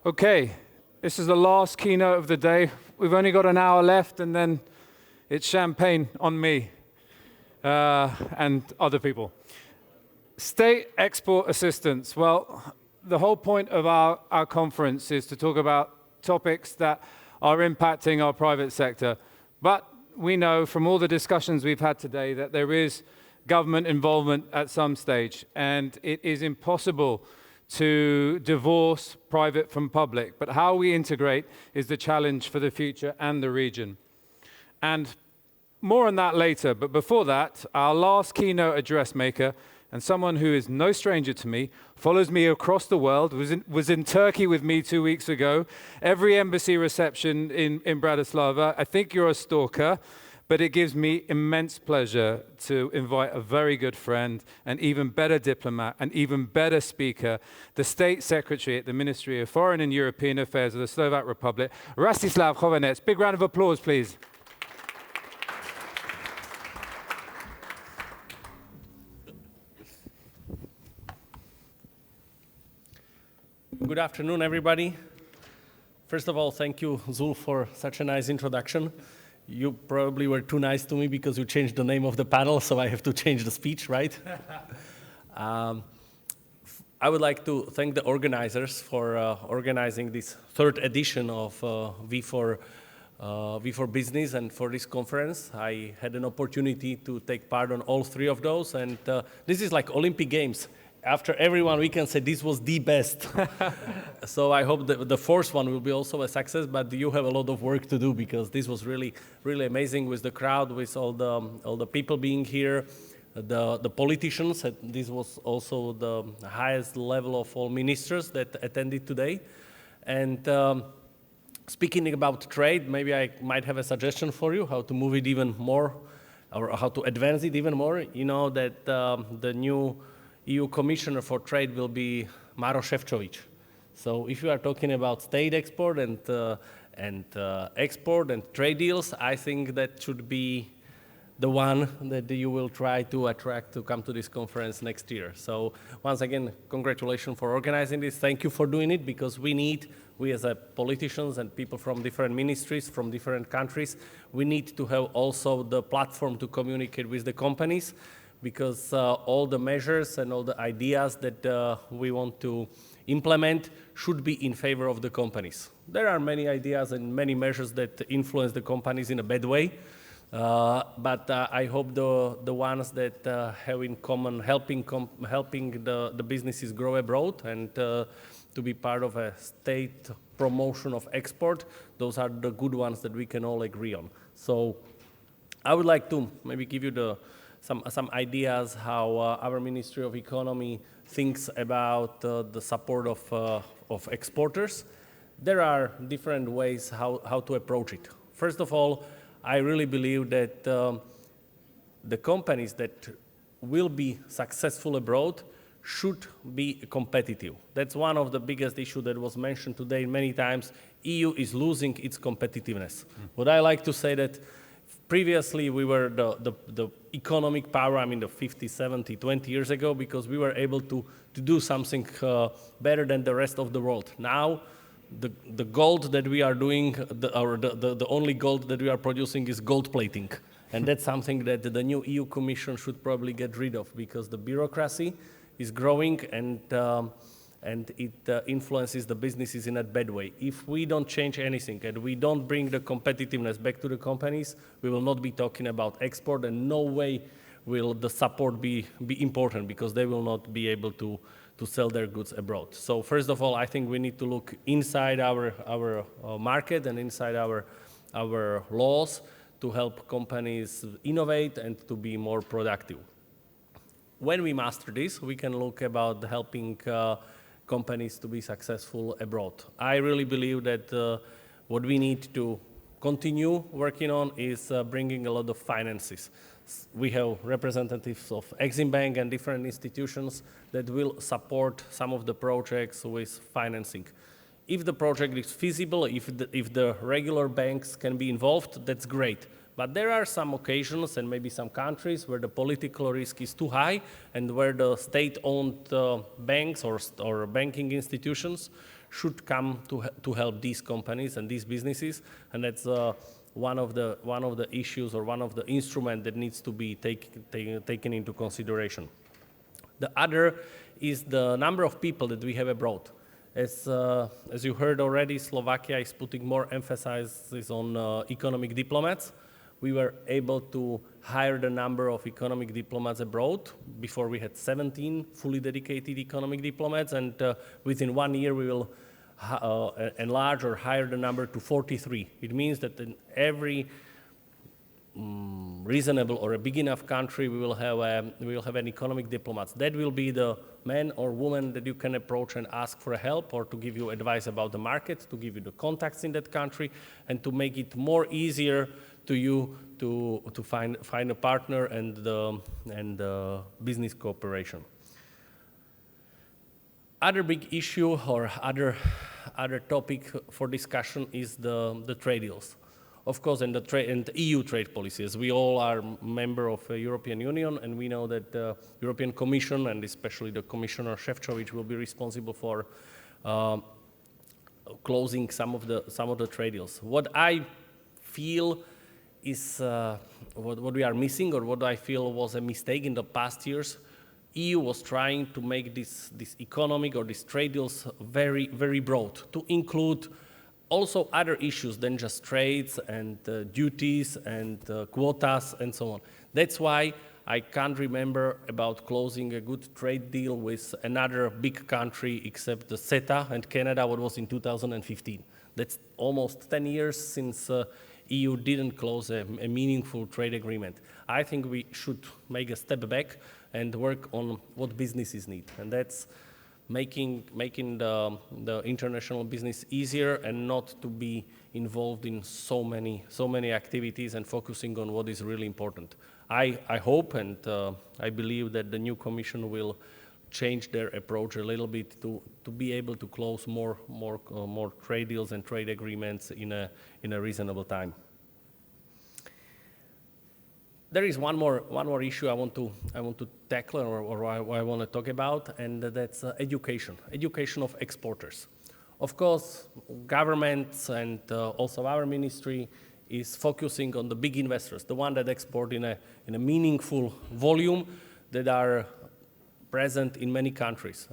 Okay, this is the last keynote of the day. We've only got an hour left, and then it's champagne on me and other people. State export assistance. Well, the whole point of our conference is to talk about topics that are impacting our private sector. But we know from all the discussions we've had today that there is government involvement at some stage, and it is impossible to divorce private from public. But how we integrate is the challenge for the future and the region. And more on that later, but before that, our last keynote address maker, and someone who is no stranger to me, follows me across the world, was in Turkey with me 2 weeks ago, every embassy reception in Bratislava. I think you're a stalker, but it gives me immense pleasure to invite a very good friend, an even better diplomat, an even better speaker, the State Secretary at the Ministry of Foreign and European Affairs of the Slovak Republic, Rastislav Chovanec. Big round of applause, please. Good afternoon, everybody. First of all, thank you, Zulf, for such a nice introduction. You probably were too nice to me because you changed the name of the panel, so I have to change the speech, right? I would like to thank the organizers for organizing this third edition of V4 Business and for this conference. I had an opportunity to take part on all three of those, and this is like Olympic Games. After everyone, we can say this was the best. So I hope that the fourth one will be also a success, but you have a lot of work to do because this was really, really amazing with the crowd, with all the people being here, the politicians. This was also the highest level of all ministers that attended today. And speaking about trade, maybe I might have a suggestion for you how to move it even more, or how to advance it even more. You know that the new EU Commissioner for Trade will be Maroš Šefčovič. So if you are talking about state export and export and trade deals, I think that should be the one that you will try to attract to come to this conference next year. So once again, congratulations for organizing this. Thank you for doing it, because we as politicians and people from different ministries, from different countries, we need to have also the platform to communicate with the companies, because all the measures and all the ideas that we want to implement should be in favor of the companies. There are many ideas and many measures that influence the companies in a bad way, but I hope the ones that have in common helping the businesses grow abroad and to be part of a state promotion of export, those are the good ones that we can all agree on. So I would like to maybe give you some ideas how our Ministry of Economy thinks about the support of exporters. There are different ways how to approach it. First of all, I really believe that the companies that will be successful abroad should be competitive. That's one of the biggest issues that was mentioned today many times. EU is losing its competitiveness. What I like to say that previously, we were the economic power, I mean, the 50, 70, 20 years ago, because we were able to do something better than the rest of the world. Now, the gold that we are doing, the only gold that we are producing is gold plating. And that's something that the new EU Commission should probably get rid of, because the bureaucracy is growing and it influences the businesses in a bad way. If we don't change anything and we don't bring the competitiveness back to the companies, we will not be talking about export, and no way will the support be important, because they will not be able to sell their goods abroad. So first of all, I think we need to look inside our market and inside our laws to help companies innovate and to be more productive. When we master this, we can look about helping companies to be successful abroad. I really believe that what we need to continue working on is bringing a lot of finances. We have representatives of Eximbank and different institutions that will support some of the projects with financing. If the project is feasible, if the regular banks can be involved, that's great. But there are some occasions and maybe some countries where the political risk is too high and where the state-owned banks or banking institutions should come to help these companies and these businesses, and that's one of the issues or one of the instruments that needs to be taken into consideration. The other is the number of people that we have abroad. As you heard already, Slovakia is putting more emphasis on economic diplomats. We were able to hire the number of economic diplomats abroad. Before we had 17 fully dedicated economic diplomats, and within 1 year we will enlarge or hire the number to 43. It means that in every reasonable or a big enough country, we will have an economic diplomat. That will be the man or woman that you can approach and ask for help or to give you advice about the market, to give you the contacts in that country, and to make it more easier to you to find a partner and the business cooperation. Other big issue or other topic for discussion is the trade deals. Of course, and the EU trade policies. We all are member of the European Union, and we know that the European Commission, and especially the Commissioner Šefčovič, will be responsible for closing some of the trade deals. What I feel is what we are missing, or what I feel was a mistake in the past years. EU was trying to make this economic or these trade deals very, very broad, to include also other issues than just trades and duties and quotas and so on. That's why I can't remember about closing a good trade deal with another big country except the CETA and Canada, what was in 2015. That's almost 10 years since EU didn't close a meaningful trade agreement. I think we should make a step back and work on what businesses need, and that's making the international business easier and not to be involved in so many activities and focusing on what is really important. I hope and I believe that the new Commission will change their approach a little bit to be able to close more trade deals and trade agreements in a reasonable time. There is one more issue I want to tackle or I want to talk about, and that's education of exporters. Of course, governments and also our ministry is focusing on the big investors, the one that export in a meaningful volume that are present in many countries.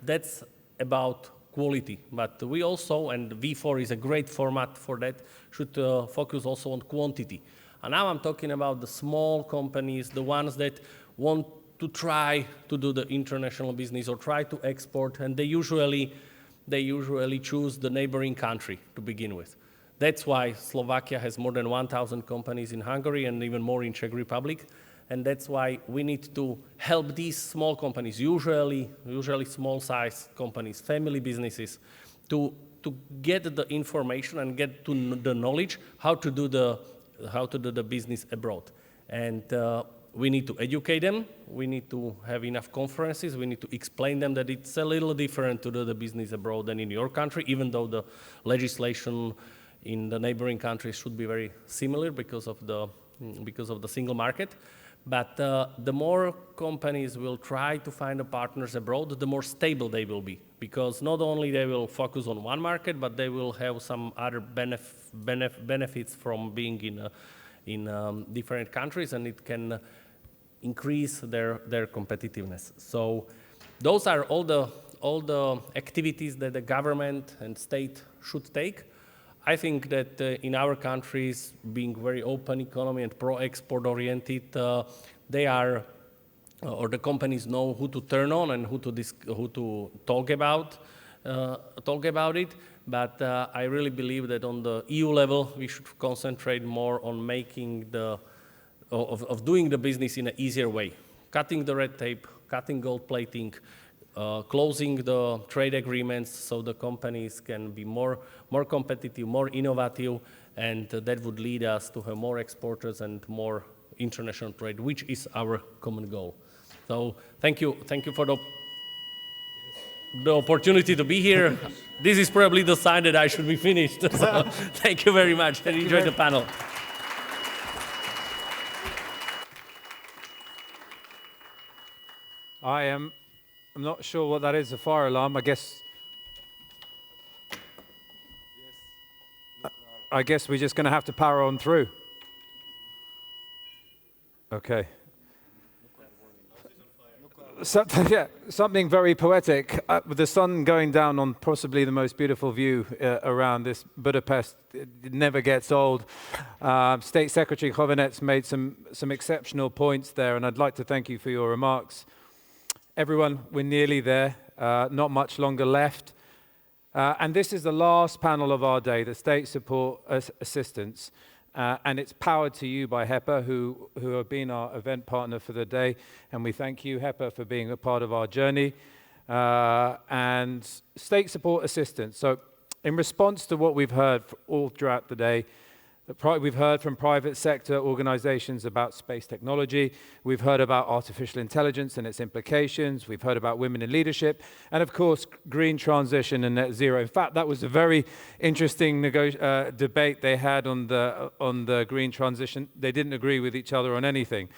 That's about quality, but we also, and V4 is a great format for that, should focus also on quantity. And now I'm talking about the small companies, the ones that want to try to do the international business or try to export, and they usually choose the neighboring country to begin with. That's why Slovakia has more than 1,000 companies in Hungary and even more in Czech Republic. And that's why we need to help these small companies, usually small-sized companies, family businesses, to get the information and get to the knowledge how to do the business abroad. And we need to educate them. We need to have enough conferences. We need to explain them that it's a little different to do the business abroad than in your country, even though the legislation in the neighboring countries should be very similar because of the single market. But the more companies will try to find partners abroad, the more stable they will be, because not only they will focus on one market, but they will have some other benefits from being in different countries, and it can increase their competitiveness. So those are all the activities that the government and state should take. I think that in our countries, being very open economy and pro-export oriented, they are, or the companies know who to turn on and who to talk about it. But I really believe that on the EU level, we should concentrate more on making doing the business in an easier way, cutting the red tape, cutting gold plating, closing the trade agreements so the companies can be more competitive, more innovative, and that would lead us to have more exporters and more international trade, which is our common goal. So thank you for the opportunity to be here. This is probably the sign that I should be finished. So thank you very much and enjoy the panel. I'm not sure what that is, a fire alarm. I guess we're just going to have to power on through. Okay. Something very poetic. With the sun going down on possibly the most beautiful view around this Budapest, it never gets old. State Secretary Chovanec made some exceptional points there, and I'd like to thank you for your remarks. Everyone, we're nearly there, not much longer left. And this is the last panel of our day, the State Support Assistance. And it's powered to you by HEPA, who have been our event partner for the day. And we thank you, HEPA, for being a part of our journey. And State Support Assistance. So in response to what we've heard all throughout the day, we've heard from private sector organizations about space technology. We've heard about artificial intelligence and its implications. We've heard about women in leadership. And of course, green transition and net zero. In fact, that was a very interesting debate they had on the green transition. They didn't agree with each other on anything,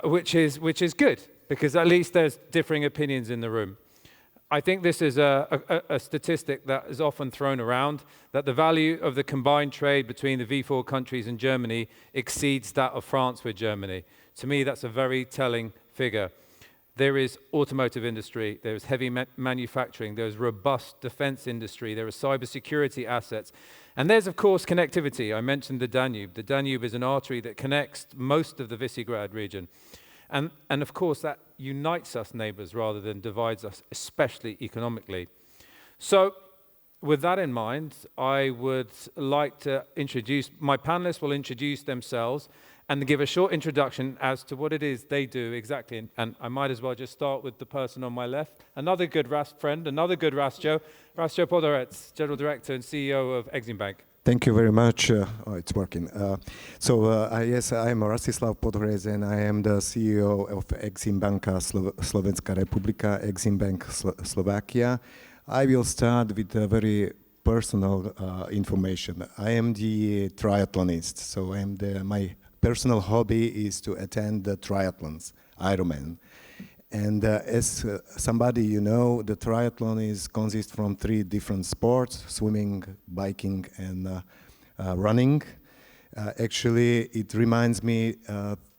which is good, because at least there's differing opinions in the room. I think this is a statistic that is often thrown around, that the value of the combined trade between the V4 countries and Germany exceeds that of France with Germany. To me, that's a very telling figure. There is automotive industry, there is heavy manufacturing, there is robust defense industry, there are cybersecurity assets, and there's, of course, connectivity. I mentioned the Danube. The Danube is an artery that connects most of the Visegrad region. And of course, that unites us neighbors rather than divides us, especially economically. So with that in mind, I would like to introduce, my panelists will introduce themselves and give a short introduction as to what it is they do exactly. And I might as well just start with the person on my left. Another good friend, another good Rastjo Podhorec, General Director and CEO of Eximbank. Thank you very much. It's working. Yes, I am Rastislav Podhorec, and I am the CEO of Eximbanka Slovenská republika, Eximbank Slovakia. I will start with a very personal information. I am the triathlonist, so my personal hobby is to attend the triathlons, Ironman. And as somebody you know, the triathlon consists from 3 different sports: swimming, biking, and running. Actually, it reminds me,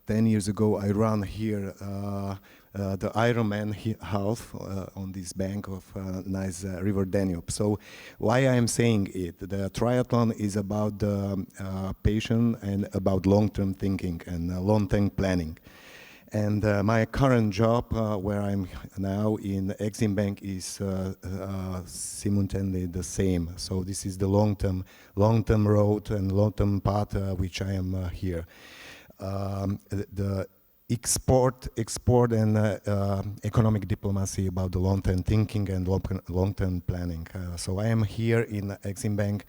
10 years ago, I ran here the Ironman half on this bank of nice river Danube. So why I am saying it? The triathlon is about the passion and about long-term thinking and long-term planning. And my current job, where I'm now in Eximbank, is simultaneously the same. So this is the long-term road and long-term path which I am here. The export and economic diplomacy about the long-term thinking and long-term planning. So I am here in Eximbank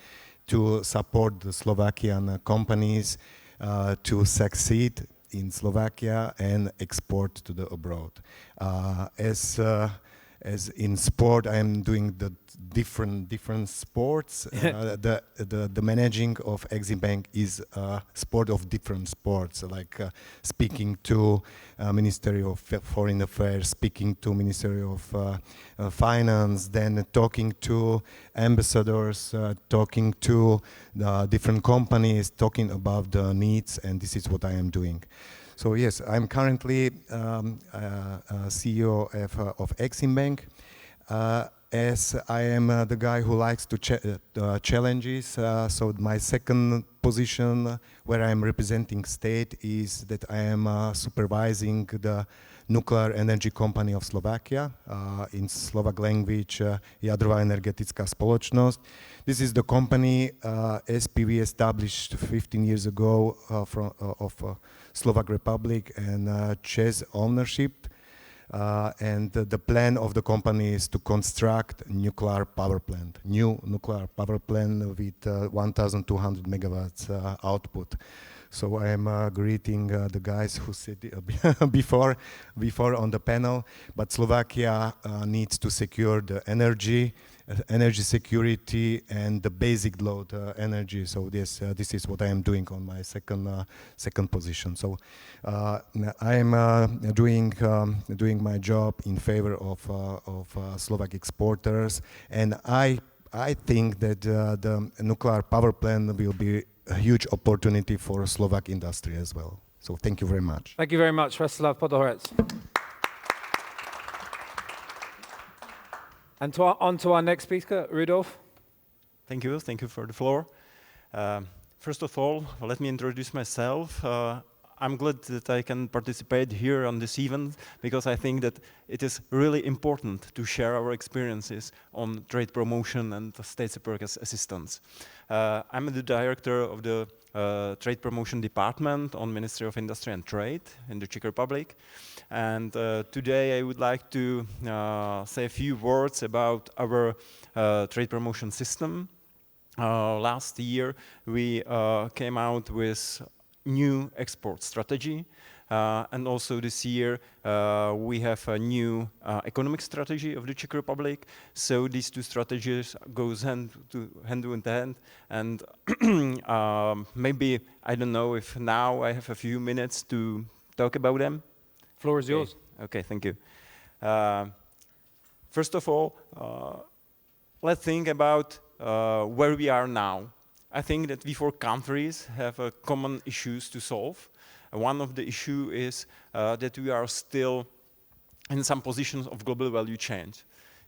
to support the Slovakian companies to succeed in Slovakia and export to the abroad. As in sport, I am doing the different sports. The managing of Eximbank is a sport of different sports, like speaking to Ministry of Foreign Affairs, speaking to Ministry of Finance, then talking to ambassadors, talking to the different companies, talking about the needs, and this is what I am doing. So yes, I'm currently CEO of Eximbank. As I am the guy who likes to challenges, so my second position where I'm representing state is that I am supervising the nuclear energy company of Slovakia, in Slovak language, Jadrová energetická spoločnosť. This is the company SPV established 15 years ago of Slovak Republic and Czech ownership. And the plan of the company is to construct a nuclear power plant, new nuclear power plant with 1,200 megawatts output. So I am greeting the guys who sit before on the panel. But Slovakia needs to secure the energy security and the basic load energy. So this is what I am doing on my second position. So I am doing my job in favor of Slovak exporters, and I think that the nuclear power plant will be a huge opportunity for Slovak industry as well. So thank you very much. Thank you very much, Rastislav Podhorec. And on to our next speaker, Rudolf. Thank you for the floor. First of all, let me introduce myself. I'm glad that I can participate here on this event because I think that it is really important to share our experiences on trade promotion and state support assistance. I'm the director of the Trade Promotion Department on Ministry of Industry and Trade in the Czech Republic. And today I would like to say a few words about our trade promotion system. Last year we came out with new export strategy, and also this year we have a new economic strategy of the Czech Republic. So these two strategies goes hand in hand, and maybe I don't know if now I have a few minutes to talk about them. Floor is yours. Okay, thank you. First of all, let's think about where we are now. I think that we four countries have common issues to solve. One of the issue is that we are still in some positions of global value chain.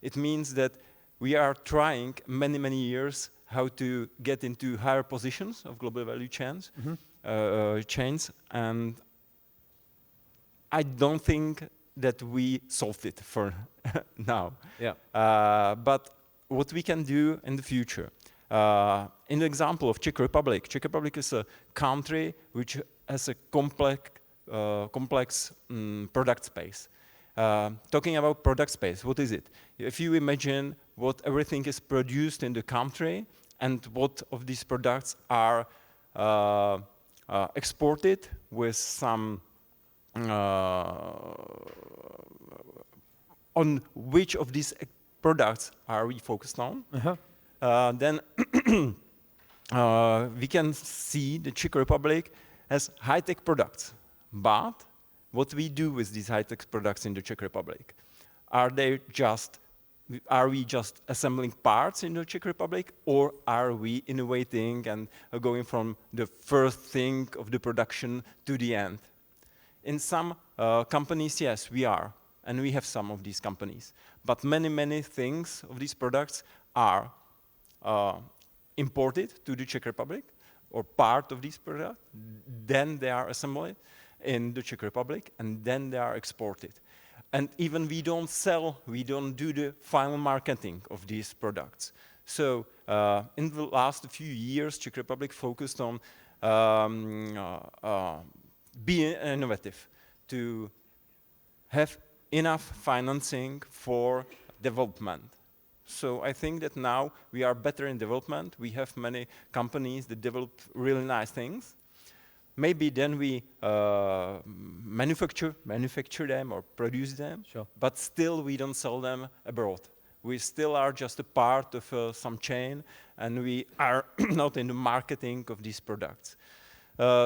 It means that we are trying many years how to get into higher positions of global value chains, and I don't think that we solved it for now. Yeah. But what we can do in the future. In the example of Czech Republic is a country which has a complex product space. Talking about product space, what is it? If you imagine what everything is produced in the country and what of these products are exported with some on which of these products are we focused on? Then we can see the Czech Republic has high-tech products. But what we do with these high-tech products in the Czech Republic? Are we just assembling parts in the Czech Republic, or are we innovating and going from the first thing of the production to the end? In some companies, yes, we are, and we have some of these companies. But many things of these products are imported to the Czech Republic, or part of these products, then they are assembled in the Czech Republic, and then they are exported. And even we don't do the final marketing of these products. So in the last few years, Czech Republic focused on being innovative, to have enough financing for development. So I think that now we are better in development. We have many companies that develop really nice things. Maybe then we manufacture them or produce them, sure. But still we don't sell them abroad. We still are just a part of some chain, and we are not in the marketing of these products.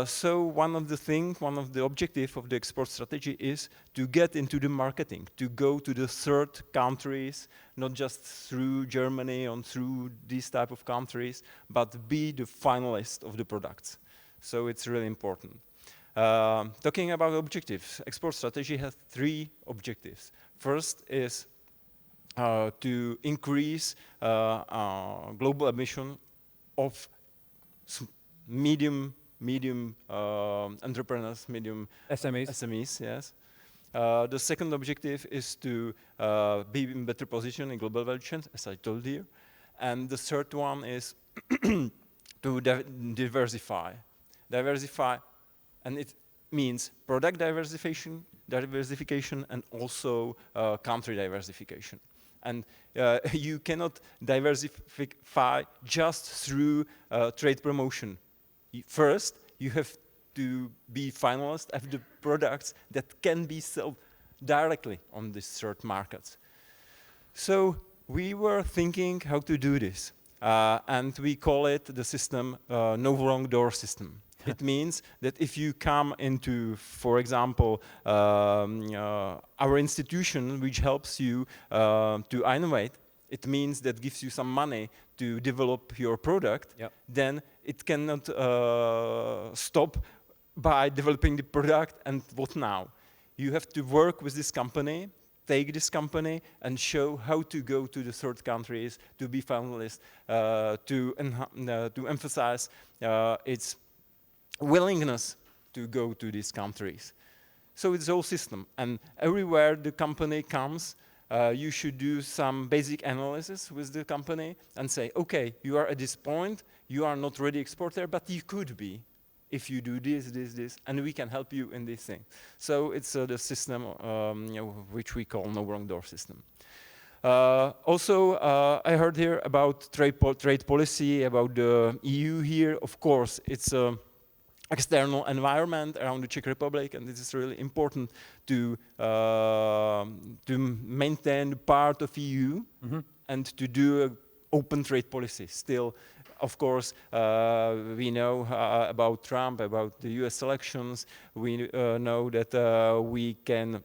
So one of the objectives of the export strategy is to get into the marketing, to go to the third countries, not just through Germany or through these type of countries, but be the finalist of the products. So it's really important. Talking about objectives, export strategy has 3 objectives. First is to increase global emission of medium entrepreneurs, medium SMEs, yes. The second objective is to be in better position in global value chains, as I told you. And the third one is to diversify, and it means product diversification and also country diversification. And you cannot diversify just through trade promotion. First, you have to be finalists of the products that can be sold directly on these third markets. So we were thinking how to do this, and we call it the system no wrong door system. It means that if you come into, for example, our institution, which helps you to innovate, it means that gives you some money to develop your product, then it cannot stop by developing the product and what now. You have to work with this company, take this company and show how to go to the third countries, to be finalist, to emphasize its willingness to go to these countries. So it's a whole system, and everywhere the company comes, you should do some basic analysis with the company and say, okay, you are at this point, you are not ready exporter, but you could be if you do this, this, this, and we can help you in this thing. So it's the system which we call no wrong door system. Also, I heard here about trade policy, about the EU here. Of course, it's external environment around the Czech Republic, and this is really important to maintain the part of EU and to do an open trade policy. Still, of course, we know about Trump, about the US elections. We know that we can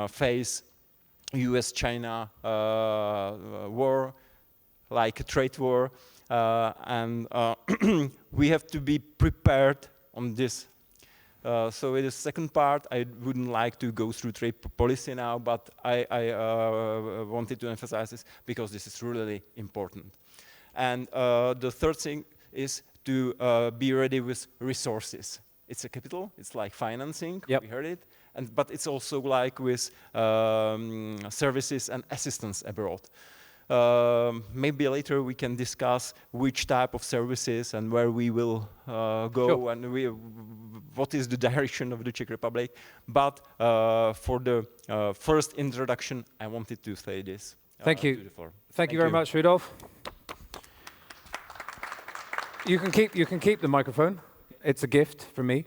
face US-China war, like a trade war, and we have to be prepared on this. So in the second part, I wouldn't like to go through trade policy now, but I wanted to emphasize this because this is really important. And the third thing is to be ready with resources. It's a capital, it's like financing, we heard it, but it's also like with services and assistance abroad. Maybe later we can discuss which type of services and where we will go and what is the direction of the Czech Republic. But for the first introduction, I wanted to say this. Thank you. Thank you very much, Rudolf. You can keep the microphone. It's a gift from me.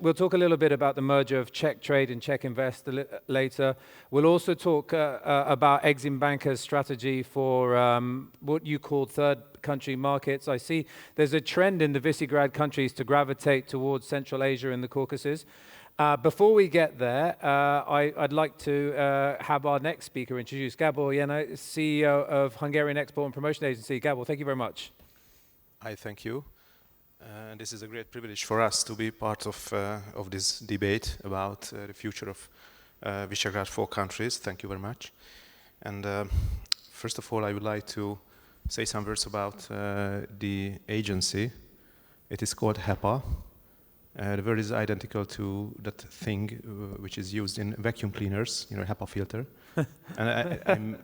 We'll talk a little bit about the merger of Czech Trade and Czech Invest later. We'll also talk about Eximbank's strategy for what you call third country markets. I see there's a trend in the Visegrad countries to gravitate towards Central Asia and the Caucasus. Before we get there, I'd like to have our next speaker introduce Gábor, Jenei, CEO of Hungarian Export and Promotion Agency. Gábor, thank you very much. I thank you. This is a great privilege for us to be part of this debate about the future of Visegrad 4 countries. Thank you very much. And first of all, I would like to say some words about the agency. It is called HEPA. The word is identical to that thing which is used in vacuum cleaners, HEPA filter. And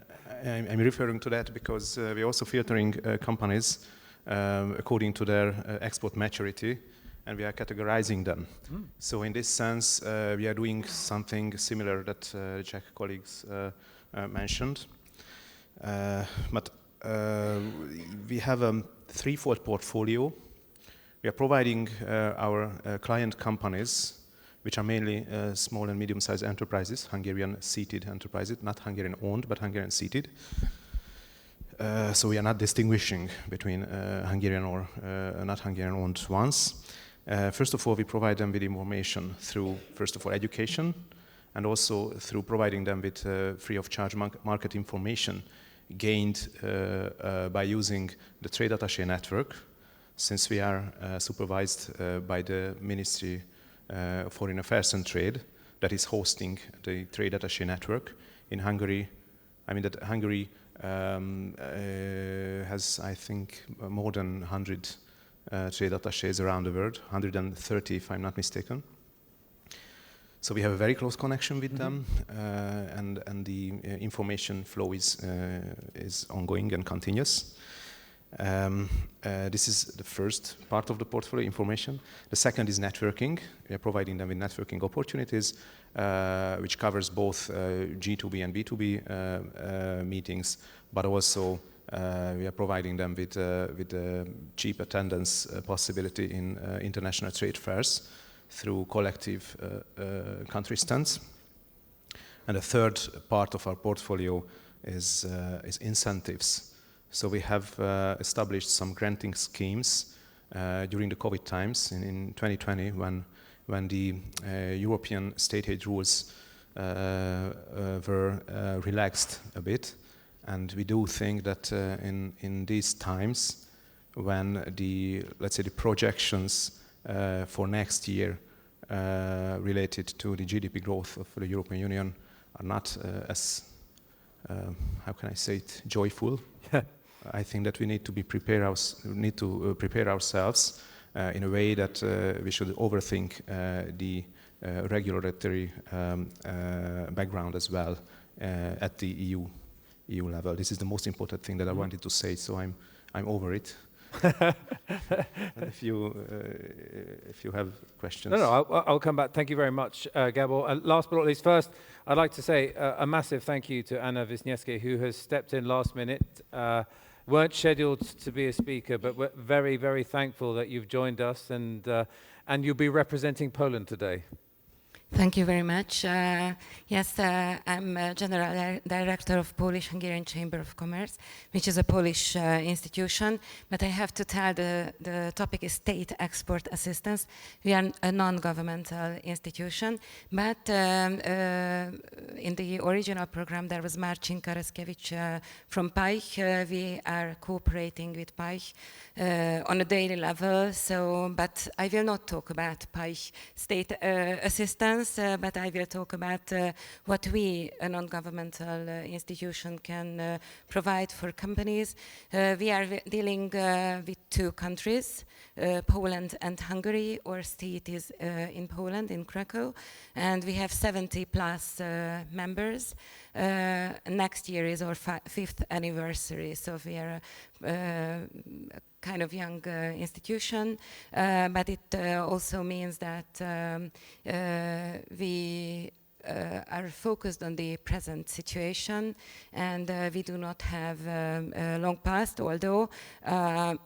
I'm referring to that because we're also filtering companies according to their export maturity, and we are categorizing them. So in this sense, we are doing something similar that the Czech colleagues mentioned. But we have a threefold portfolio. We are providing our client companies, which are mainly small and medium-sized enterprises, Hungarian-seated enterprises, not Hungarian-owned, but Hungarian-seated. So we are not distinguishing between Hungarian or not Hungarian-owned ones. First of all, we provide them with information through, first of all, education, and also through providing them with free of charge market information gained by using the trade attaché network, since we are supervised by the Ministry of Foreign Affairs and Trade that is hosting the trade attaché network in Hungary. I mean that Hungary has, I think, more than 100 trade attachés around the world, 130 if I'm not mistaken. So we have a very close connection with them, and the information flow is ongoing and continuous. This is the first part of the portfolio, information. The second is networking. We are providing them with networking opportunities, which covers both G2B and B2B meetings, but also We are providing them with cheap attendance possibility in international trade fairs through collective country stands. And the third part of our portfolio is incentives. So we have established some granting schemes during the COVID times in 2020 when the European state aid rules were relaxed a bit. And we do think that in these times when let's say the projections for next year related to the GDP growth of the European Union are not as, how can I say it, joyful. I think that we need to prepare ourselves in a way that we should overthink the regulatory background as well at the EU level. This is the most important thing that I wanted to say, so I'm over it. If you have questions. No, I'll come back. Thank you very much, Gábor. Last but not least, first, I'd like to say a massive thank you to Anna Wisniewski, who has stepped in last minute. Weren't scheduled to be a speaker, but we're very, very thankful that you've joined us, and you'll be representing Poland today. Thank you very much. Yes, I'm General Director of Polish-Hungarian Chamber of Commerce, which is a Polish institution, but I have to tell the topic is state export assistance. We are a non-governmental institution, but in the original program there was Marcin Karaskiewicz from PAIH. We are cooperating with PAIH on a daily level, but I will not talk about PAIH state assistance. But I will talk about what we, a non-governmental institution, can provide for companies. We are dealing with two countries, Poland and Hungary. Our seat is in Poland, in Krakow, and we have 70 plus members. Next year is our fifth anniversary, so we are kind of young institution, but it also means that we are focused on the present situation, and we do not have a long past, although our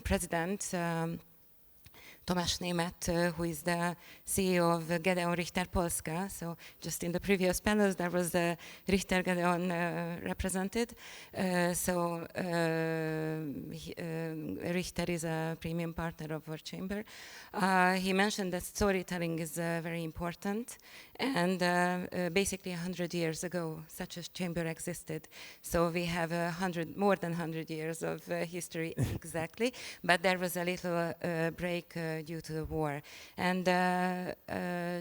president Tomasz Németh, who is the CEO of Gedeon Richter Polska. So just in the previous panels, there was Richter Gedeon represented. Richter is a premium partner of our chamber. He mentioned that storytelling is very important. And basically 100 years ago, such a chamber existed. So we have more than 100 years of history exactly. But there was a little break due to the war. And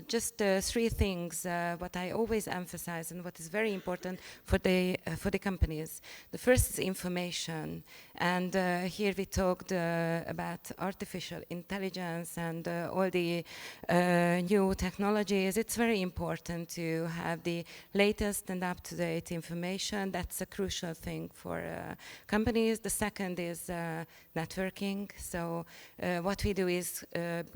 just three things, what I always emphasize and what is very important for the companies. The first is information. And here we talked about artificial intelligence and all the new technologies. It's very important to have the latest and up-to-date information. That's a crucial thing for companies. The second is networking. So what we do is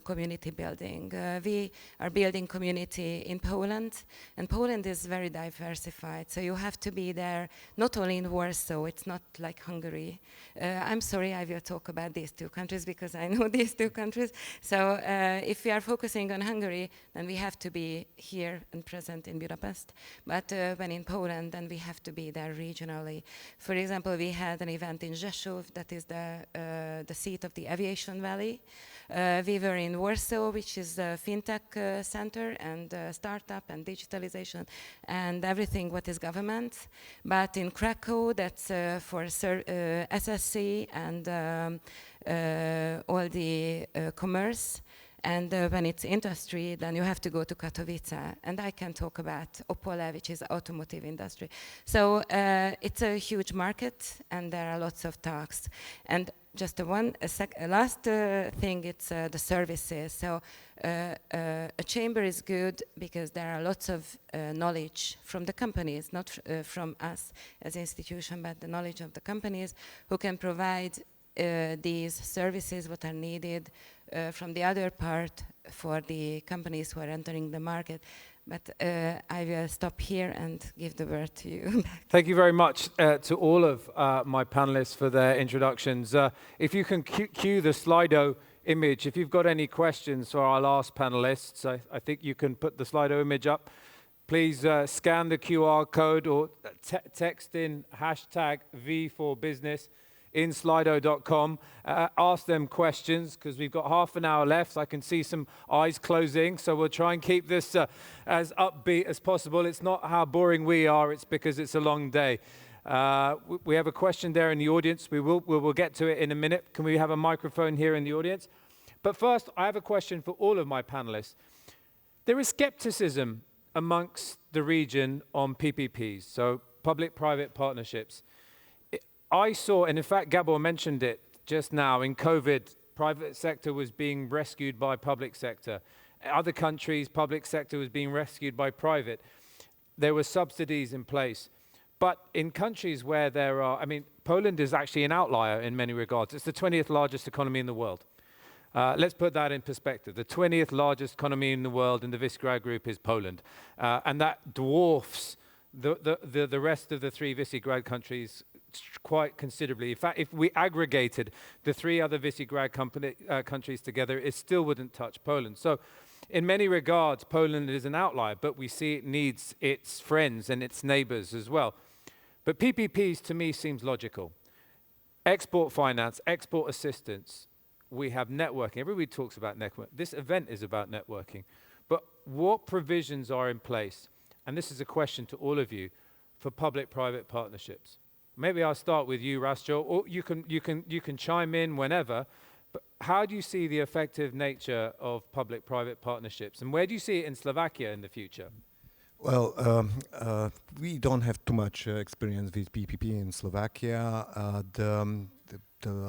community building. We are building community in Poland, and Poland is very diversified. So you have to be there, not only in Warsaw, it's not like Hungary. I'm sorry, I will talk about these two countries because I know these two countries. So if we are focusing on Hungary, then we have to be here and present in Budapest. But when in Poland, then we have to be there regionally. For example, we had an event in Rzeszów, that is the seat of the Aviation Valley. We were in Warsaw, which is a fintech center and startup and digitalization and everything what is government. But in Krakow, that's for SSC and all the commerce. And when it's industry, then you have to go to Katowice. And I can talk about Opole, which is automotive industry. So it's a huge market, and there are lots of talks. And just a last thing, it's the services. So a chamber is good because there are lots of knowledge from the companies, not from us as an institution, but the knowledge of the companies who can provide these services what are needed from the other part for the companies who are entering the market. But I will stop here and give the word to you. Thank you very much to all of my panelists for their introductions. If you can cue the Slido image, if you've got any questions for our last panelists, I think you can put the Slido image up. Please scan the QR code or text in hashtag V4Business in slido.com. Ask them questions because we've got half an hour left. I can see some eyes closing, so we'll try and keep this as upbeat as possible. It's not how boring we are, it's because it's a long day. We have a question there in the audience. We will get to it in a minute. Can we have a microphone here in the audience? But first, I have a question for all of my panelists. There is skepticism amongst the region on PPPs, so public-private partnerships. I saw, and in fact, Gábor mentioned it just now, in COVID, private sector was being rescued by public sector. Other countries, public sector was being rescued by private. There were subsidies in place. But in countries where there are, I mean, Poland is actually an outlier in many regards. It's the 20th largest economy in the world. Let's put that in perspective. The 20th largest economy in the world in the Visegrad Group is Poland. And that dwarfs the rest of the three Visegrad countries quite considerably. In fact, if we aggregated the three other Visegrad countries together, it still wouldn't touch Poland. So in many regards, Poland is an outlier, but we see it needs its friends and its neighbors as well. But PPPs to me seems logical. Export finance, export assistance, we have networking. Everybody talks about networking. This event is about networking. But what provisions are in place? And this is a question to all of you for public-private partnerships. Maybe I'll start with you, Rastjo, or you can chime in whenever. But how do you see the effective nature of public-private partnerships, and where do you see it in Slovakia in the future? Well, we don't have too much experience with PPP in Slovakia. The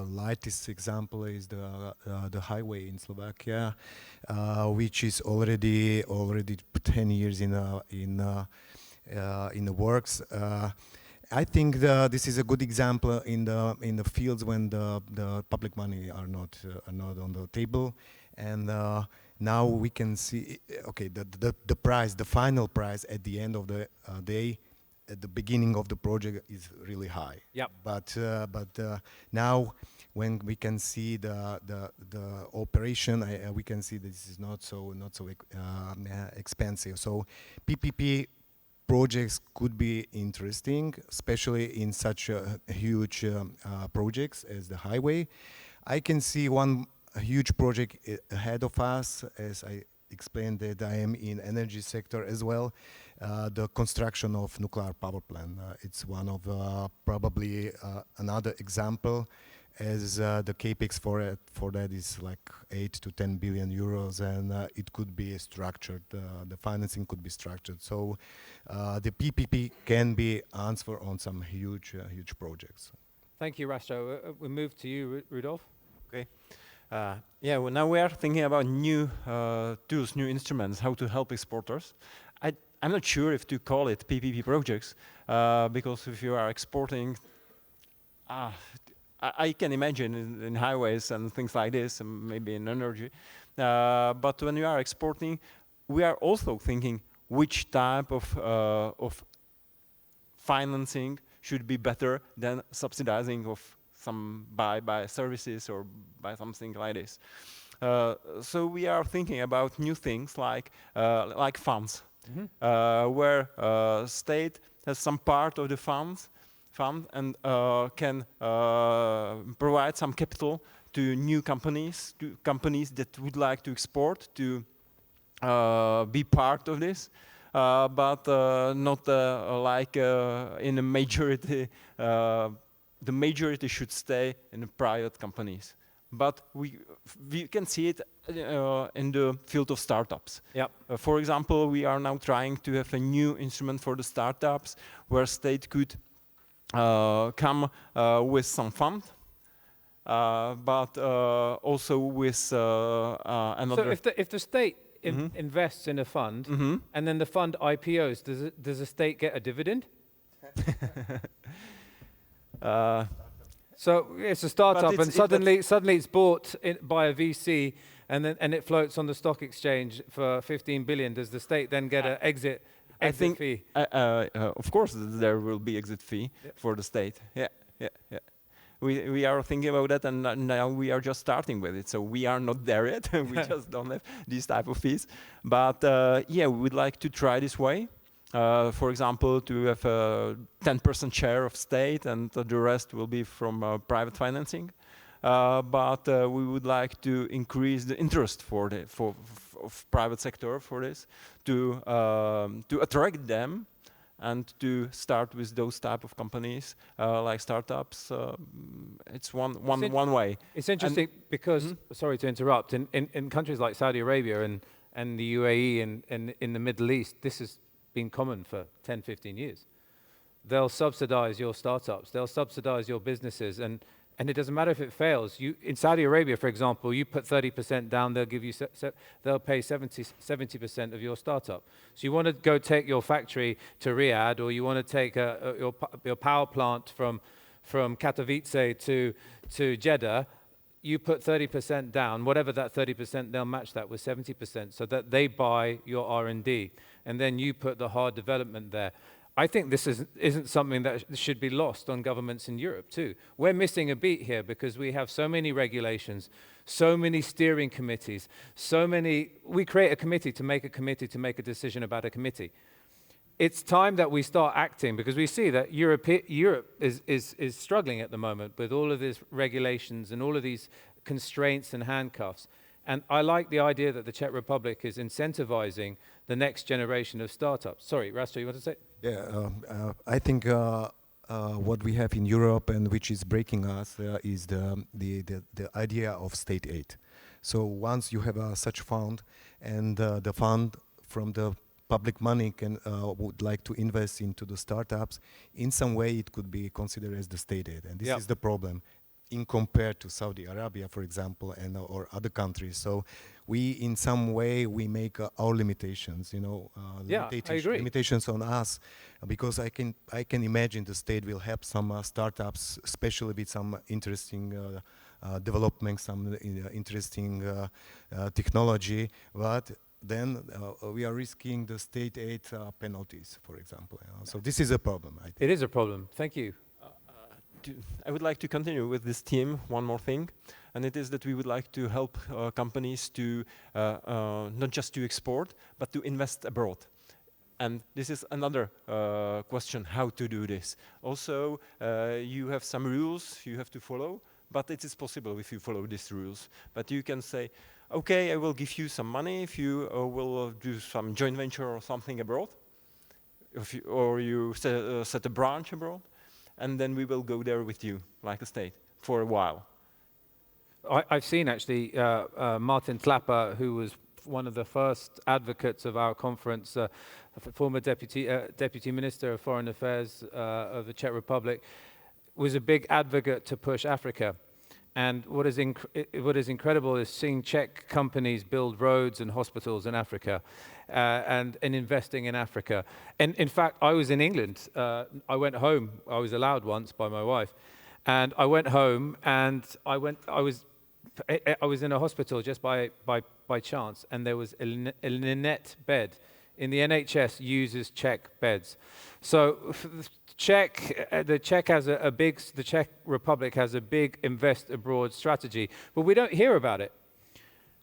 lightest example is the highway in Slovakia, which is already 10 years in the works. I think this is a good example in the fields when the public money are not on the table, and now we can see the price, the final price at the end of the day, at the beginning of the project is really high. Yep. But now when we can see the operation, we can see this is not so expensive. So PPP projects could be interesting, especially in such huge projects as the highway. I can see one huge project ahead of us, as I explained that I am in energy sector as well, the construction of nuclear power plant. It's one of probably another example, as the capex for that is like 8 to 10 billion euros, and it could be structured. The financing could be structured. So the PPP can be answer on some huge projects. Thank you, Rastjo. We move to you, Rudolf. Okay. Yeah, well, now we are thinking about new tools, new instruments, how to help exporters. I'm not sure if to call it PPP projects, because if you are exporting, I can imagine in highways and things like this, and maybe in energy. But when you are exporting, we are also thinking which type of financing should be better than subsidizing of some by services or by something like this. So we are thinking about new things like funds, where state has some part of the fund and can provide some capital to new companies, that would like to export, to be part of this, but not like in a majority. The majority should stay in the private companies. But we can see it in the field of startups. Yep. For example, we are now trying to have a new instrument for the startups, where state could come with some fund, but also with another. So if the state invests in a fund, and then the fund IPOs, does the state get a dividend? So it's a startup, and suddenly it's bought by a VC, and it floats on the stock exchange for 15 billion, does the state then get an exit fee? Of course, there will be exit fee for the state. Yeah. We are thinking about that, and now we are just starting with it. So we are not there yet. We just don't have these type of fees. But yeah, we would like to try this way. For example, to have a 10% share of state, and the rest will be from private financing. But we would like to increase the interest of private sector for this, to attract them, and to start with those type of companies like startups. It's one way. It's interesting because, sorry to interrupt, in countries like Saudi Arabia and the UAE and in the Middle East, this has been common for 10, 15 years. They'll subsidize your startups, they'll subsidize your businesses, and it doesn't matter if it fails. In Saudi Arabia, for example, you put 30% down, they'll give you they'll pay 70% of your startup. So you want to go take your factory to Riyadh, or you want to take your power plant from Katowice to Jeddah. You put 30% down, whatever that 30%, they'll match that with 70%, so that they buy your R&D, and then you put the hard development there. I think this isn't something that should be lost on governments in Europe too. We're missing a beat here because we have so many regulations, so many steering committees, we create a committee to make a decision about a committee. It's time that we start acting, because we see that Europe is struggling at the moment with all of these regulations and all of these constraints and handcuffs. And I like the idea that the Czech Republic is incentivizing the next generation of startups. Sorry, Rasto, you want to say? Yeah, I think what we have in Europe, and which is breaking us, is the idea of state aid. So once you have such fund, and the fund from the public money would like to invest into the startups, in some way it could be considered as the state aid, and this is the problem in compared to Saudi Arabia, for example, and or other countries. So we, in some way, we make our limitations, you know, limitations on us, because I can imagine the state will help some startups, especially with some interesting development, some interesting technology, but then we are risking the state aid penalties, for example. So this is a problem, I think. It is a problem. Thank you. I would like to continue with this theme, one more thing, and it is that we would like to help companies to not just to export, but to invest abroad. And this is another question, how to do this. Also, you have some rules you have to follow, but it is possible if you follow these rules. But you can say, okay, I will give you some money if you will do some joint venture or something abroad, or you set a branch abroad, and then we will go there with you, like a state, for a while. I've seen actually Martin Klapper, who was one of the first advocates of our conference, former deputy minister of foreign affairs of the Czech Republic, was a big advocate to push Africa. And what is incredible is seeing Czech companies build roads and hospitals in Africa, and investing in Africa. And in fact, I was in England. I went home. I was allowed once by my wife, and I went home, and I was in a hospital just by chance, and there was a Linnet bed. In the NHS uses Czech beds. So the Czech Republic has a big invest abroad strategy, but we don't hear about it.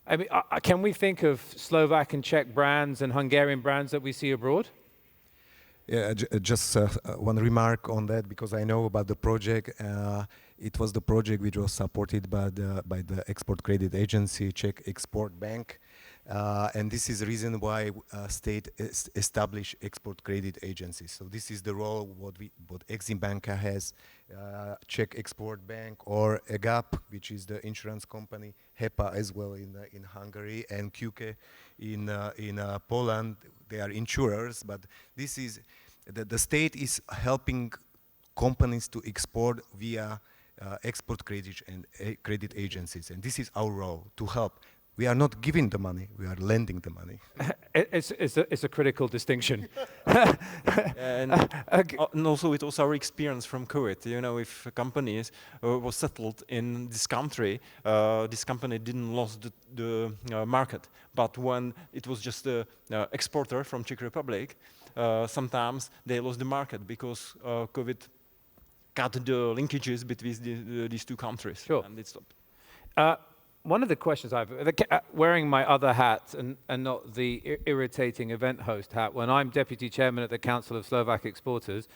I mean, can we think of Slovak and Czech brands and Hungarian brands that we see abroad? Yeah, just one remark on that, because I know about the project. It was the project which was supported by the Export Credit Agency, Czech Export Bank. And this is the reason why state establish export credit agencies. So this is the role what Eximbank has, Czech Export Bank, or EGAP, which is the insurance company, HEPA as well in Hungary, and QK in Poland. They are insurers, but this is the state is helping companies to export via export credit and credit agencies, and this is our role, to help. We are not giving the money, we are lending the money. It's a critical distinction. And also it was our experience from COVID. You know, if a company was settled in this country, this company didn't lose the market. But when it was just an exporter from Czech Republic, sometimes they lost the market because COVID cut the linkages between these two countries. Sure. And it stopped. One of the questions wearing my other hat and not the irritating event host hat, when I'm deputy chairman at the Council of Slovak Exporters,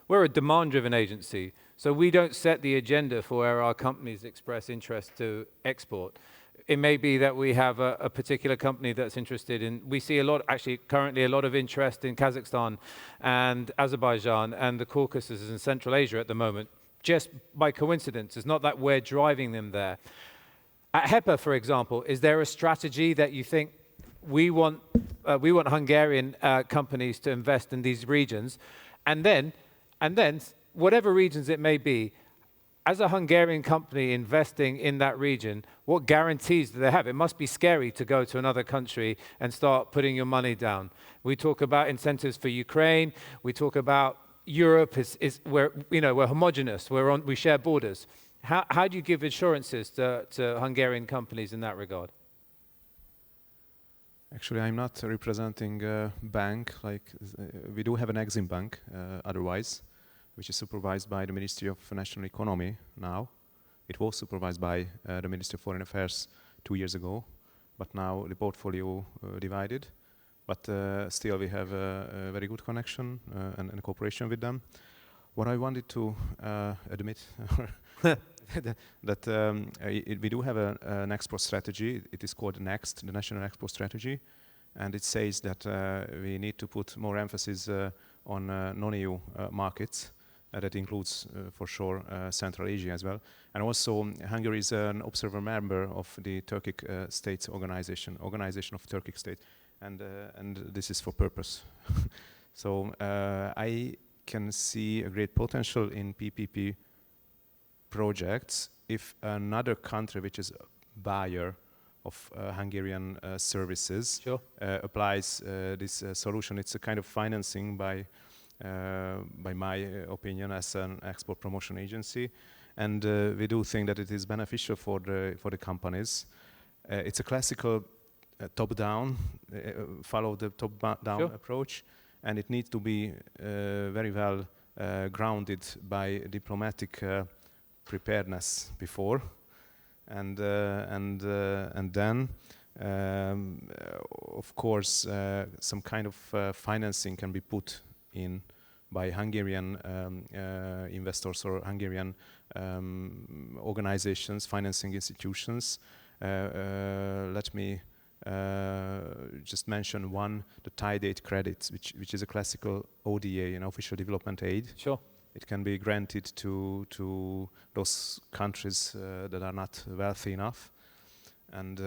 we're a demand-driven agency. So we don't set the agenda for where our companies express interest to export. It may be that we have a particular company that's interested in, we see currently a lot of interest in Kazakhstan and Azerbaijan and the Caucasus and Central Asia at the moment, just by coincidence. It's not that we're driving them there. At HEPA, for example, is there a strategy that you think we want Hungarian companies to invest in these regions, and then whatever regions it may be, as a Hungarian company investing in that region, what guarantees do they have? It must be scary to go to another country and start putting your money down. We talk about incentives for Ukraine. We talk about Europe we're homogenous. We share borders. How do you give assurances to Hungarian companies in that regard? Actually, I'm not representing a bank. We do have an Eximbank, otherwise, which is supervised by the Ministry of National Economy now. It was supervised by the Ministry of Foreign Affairs 2 years ago, but now the portfolio divided. But still, we have a very good connection and cooperation with them. What I wanted to admit that we do have an export strategy. It is called NEXT, the National Export Strategy, and it says that we need to put more emphasis on non-EU markets. That includes, for sure, Central Asia as well. And also, Hungary is an observer member of the Turkic States Organization of Turkic States, and this is for purpose. So I can see a great potential in PPP projects if another country which is a buyer of Hungarian services applies this solution. It's a kind of financing by my opinion as an export promotion agency, and we do think that it is beneficial for the companies. It's a classical top-down, follow the top-down approach, and it needs to be very well grounded by diplomatic preparedness before, and then of course some kind of financing can be put in by Hungarian investors or Hungarian organizations, financing institutions. Let me just mention one, the tie date credits, which is a classical ODA, official development aid. Sure. It can be granted to those countries that are not wealthy enough, and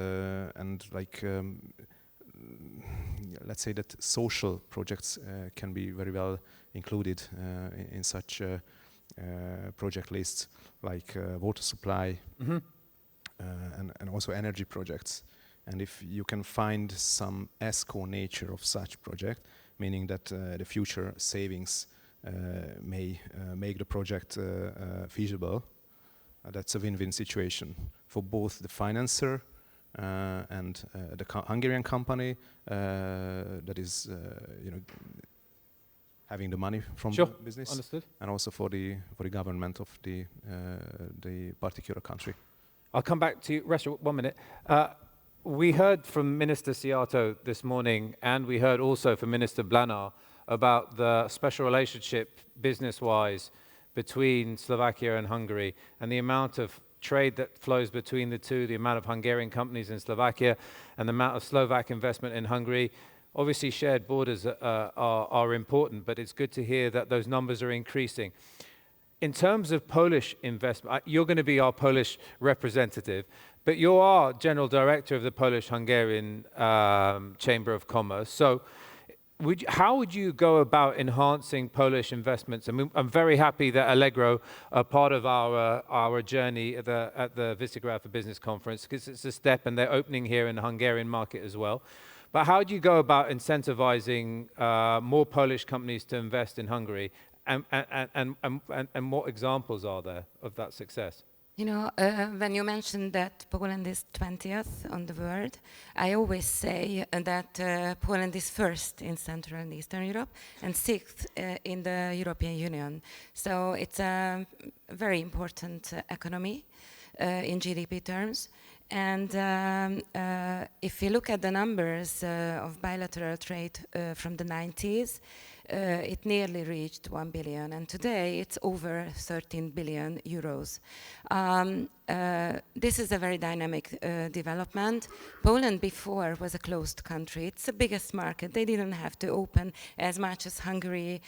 let's say that social projects can be very well included in such project lists, like water supply and also energy projects. And if you can find some ESCO nature of such project, meaning that the future savings may make the project feasible, that's a win-win situation for both the financer and the Hungarian company that is, having the money from the business. Understood. And also for the government of the particular country. I'll come back to you, Resta, 1 minute. We heard from Minister Siarto this morning, and we heard also from Minister Blanar about the special relationship, business-wise, between Slovakia and Hungary, and the amount of trade that flows between the two, the amount of Hungarian companies in Slovakia, and the amount of Slovak investment in Hungary. Obviously, shared borders are important, but it's good to hear that those numbers are increasing. In terms of Polish investment, you're going to be our Polish representative, but you are General Director of the Polish-Hungarian Chamber of Commerce. So how would you go about enhancing Polish investments? I mean, I'm very happy that Allegro are part of our journey at the Visegrad for Business conference, because it's a step, and they're opening here in the Hungarian market as well. But how do you go about incentivizing more Polish companies to invest in Hungary, and what examples are there of that success? You know, when you mentioned that Poland is 20th on the world, I always say that Poland is first in Central and Eastern Europe and 6th in the European Union. So it's a very important economy in GDP terms. And if you look at the numbers of bilateral trade from the 90s, it nearly reached 1 billion, and today it's over 13 billion euros. This is a very dynamic development. Poland before was a closed country. It's the biggest market. They didn't have to open as much as Hungary,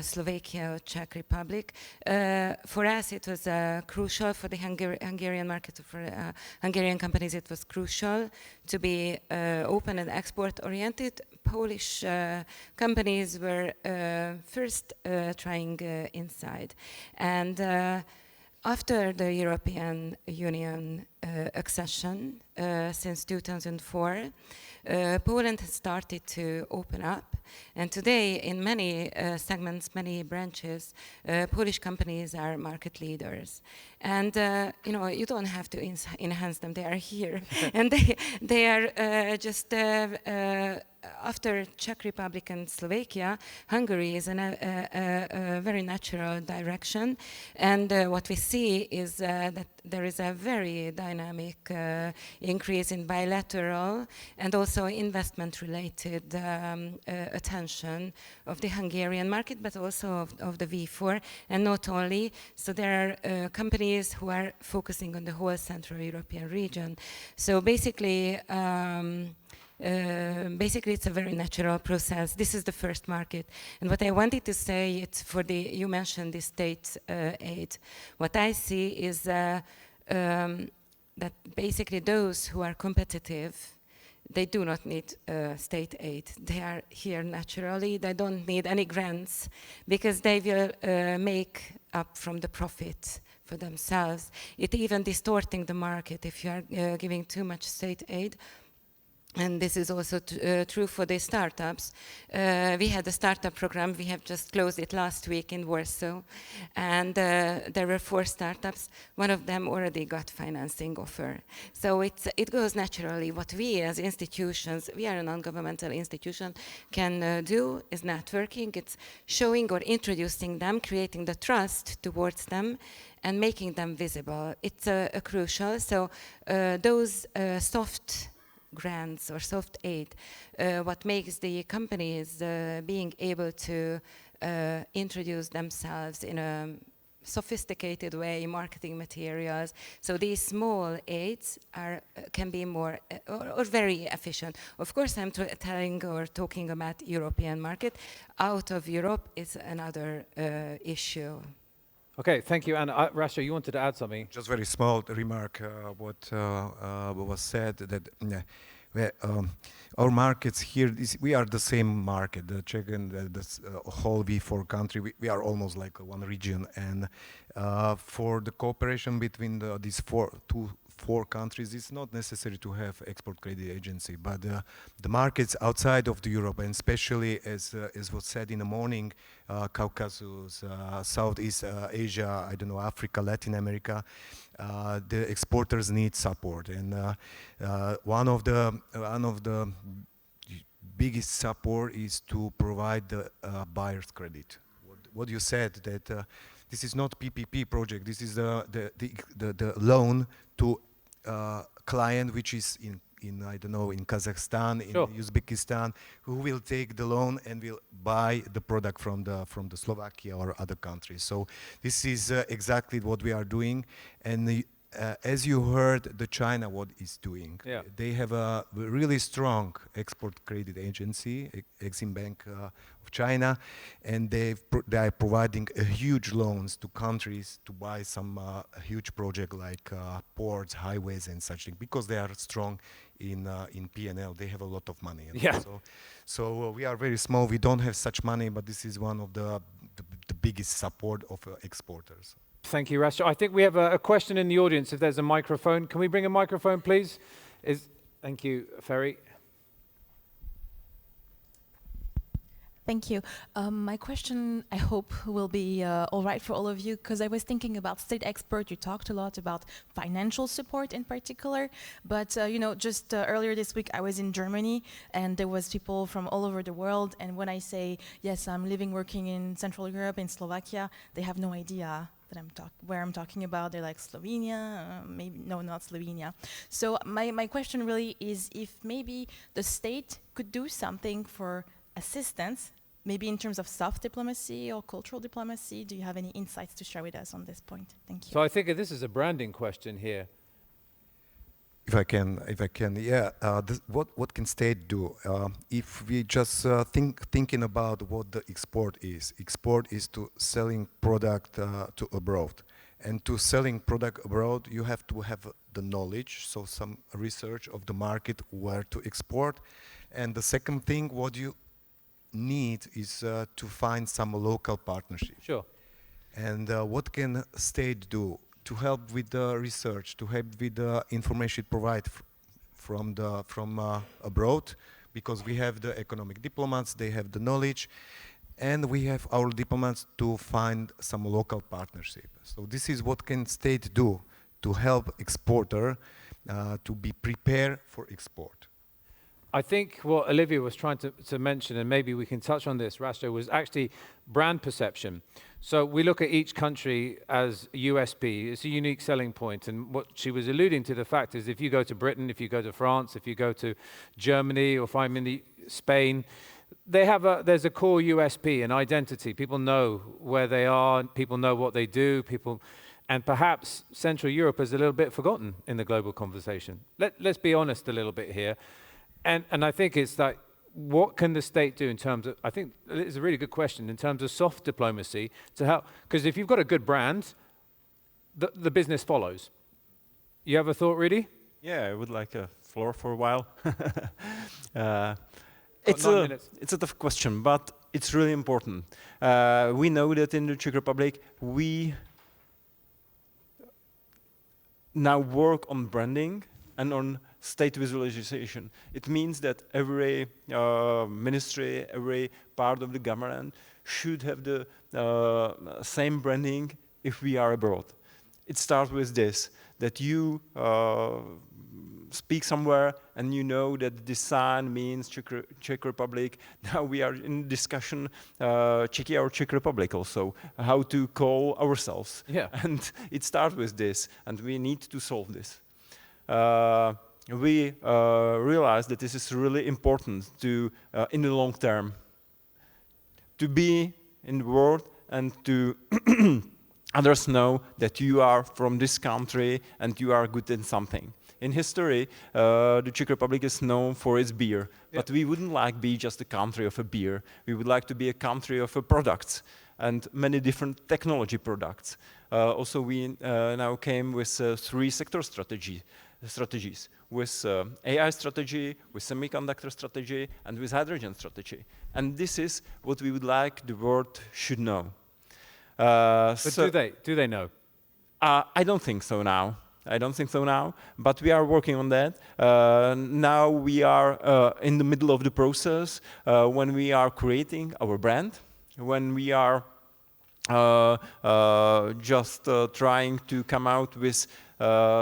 Slovakia, or Czech Republic. For us, it was crucial for the Hungarian market, for Hungarian companies, it was crucial to be open and export-oriented. Polish companies were first trying inside. And after the European Union accession since 2004, Poland has started to open up, and today in many segments, many branches, Polish companies are market leaders. And you know, you don't have to enhance them; they are here, and they are just. After Czech Republic and Slovakia, Hungary is in a very natural direction, and what we see is that there is a very dynamic increase in bilateral and also investment-related attention of the Hungarian market, but also of the V4, and not only. So there are companies who are focusing on the whole Central European region. So basically, it's a very natural process. This is the first market. And what I wanted to say, it's for you mentioned the state aid. What I see is that basically those who are competitive, they do not need state aid. They are here naturally. They don't need any grants, because they will make up from the profit for themselves. It even distorting the market if you are giving too much state aid. And this is also true for the startups. We had a startup program. We have just closed it last week in Warsaw. And there were 4 startups. One of them already got financing offer. So it goes naturally. What we as institutions, we are a non-governmental institution, can do is networking. It's showing or introducing them, creating the trust towards them, and making them visible. It's crucial. So those soft grants or soft aid, what makes the companies being able to introduce themselves in a sophisticated way, marketing materials. So these small aids can be more or very efficient. Of course, I'm telling or talking about European market. Out of Europe is another our Okay, thank you. And Rasha, you wanted to add something? Just very small remark. What was said that our markets here, we are the same market. The Czech and the whole V4 country, we are almost like one region. And for the cooperation between these four countries, it's not necessary to have export credit agency, but the markets outside of the Europe, and especially as was said in the morning, Caucasus, Southeast Asia, I don't know, Africa, Latin America, the exporters need support, and one of the biggest support is to provide the buyer's credit. What you said, that this is not PPP project. This is the loan to client which is in I don't know, in Kazakhstan, in Uzbekistan, who will take the loan and will buy the product from the Slovakia or other countries. So this is exactly what we are doing, and as you heard, the China what is doing. Yeah. They have a really strong export credit agency, Eximbank of China, and they are providing huge loans to countries to buy some huge project like ports, highways, and such things, because they are strong in P&L. They have a lot of money. Yeah. So we are very small. We don't have such money, but this is one of the biggest support of exporters. Thank you, Rastro. I think we have a question in the audience, if there's a microphone. Can we bring a microphone, please? Thank you, Ferry. Thank you. My question, I hope, will be all right for all of you, because I was thinking about state export. You talked a lot about financial support in particular, but just earlier this week I was in Germany, and there was people from all over the world, and when I say, yes, I'm living, working in Central Europe, in Slovakia, they have no idea that where I'm talking about. They're like, Slovenia? Maybe, no, not Slovenia. So my question really is if maybe the state could do something for assistance, maybe in terms of soft diplomacy or cultural diplomacy. Do you have any insights to share with us on this point? Thank you. So I think this is a branding question here. If I can, yeah. What can state do? If we just thinking about what the export is to selling product to abroad, and to selling product abroad, you have to have the knowledge, so some research of the market where to export, and the second thing, what you need is to find some local partnership. Sure. And what can state do to help with the research, to help with the information provide from abroad, because we have the economic diplomats, they have the knowledge, and we have our diplomats to find some local partnership. So this is what can state do to help exporter to be prepared for export. I think what Olivia was trying to mention, and maybe we can touch on this, Rasto, was actually brand perception. So we look at each country as USP. It's a unique selling point. And what she was alluding to, the fact is, if you go to Britain, if you go to France, if you go to Germany, or if I'm in Spain, there's a core USP, an identity. People know where they are, people know what they do, and perhaps Central Europe is a little bit forgotten in the global conversation. Let's be honest a little bit here. And I think it's like, what can the state do in terms of, I think it's a really good question, in terms of soft diplomacy to help, because if you've got a good brand, the business follows. You have a thought, Rudy? Yeah, I would like a floor for a while. It's a tough question, but it's really important. We know that in the Czech Republic, we now work on branding and on state visualization. It means that every ministry, every part of the government should have the same branding if we are abroad. It starts with this, that you speak somewhere and you know that this sign means Czech Republic. Now we are in discussion, Czechia or Czech Republic also, how to call ourselves. Yeah. And it starts with this, and we need to solve this. We realize that this is really important to, in the long term, to be in the world and to others know that you are from this country and you are good in something. In history, the Czech Republic is known for its beer, but we wouldn't like to be just a country of a beer. We would like to be a country of products and many different technology products. Also, we now came with 3 sector strategies, with AI strategy, with semiconductor strategy, and with hydrogen strategy. And this is what we would like the world should know. But do they know? I don't think so now. But we are working on that. Now we are in the middle of the process when we are creating our brand, when we are just trying to come out with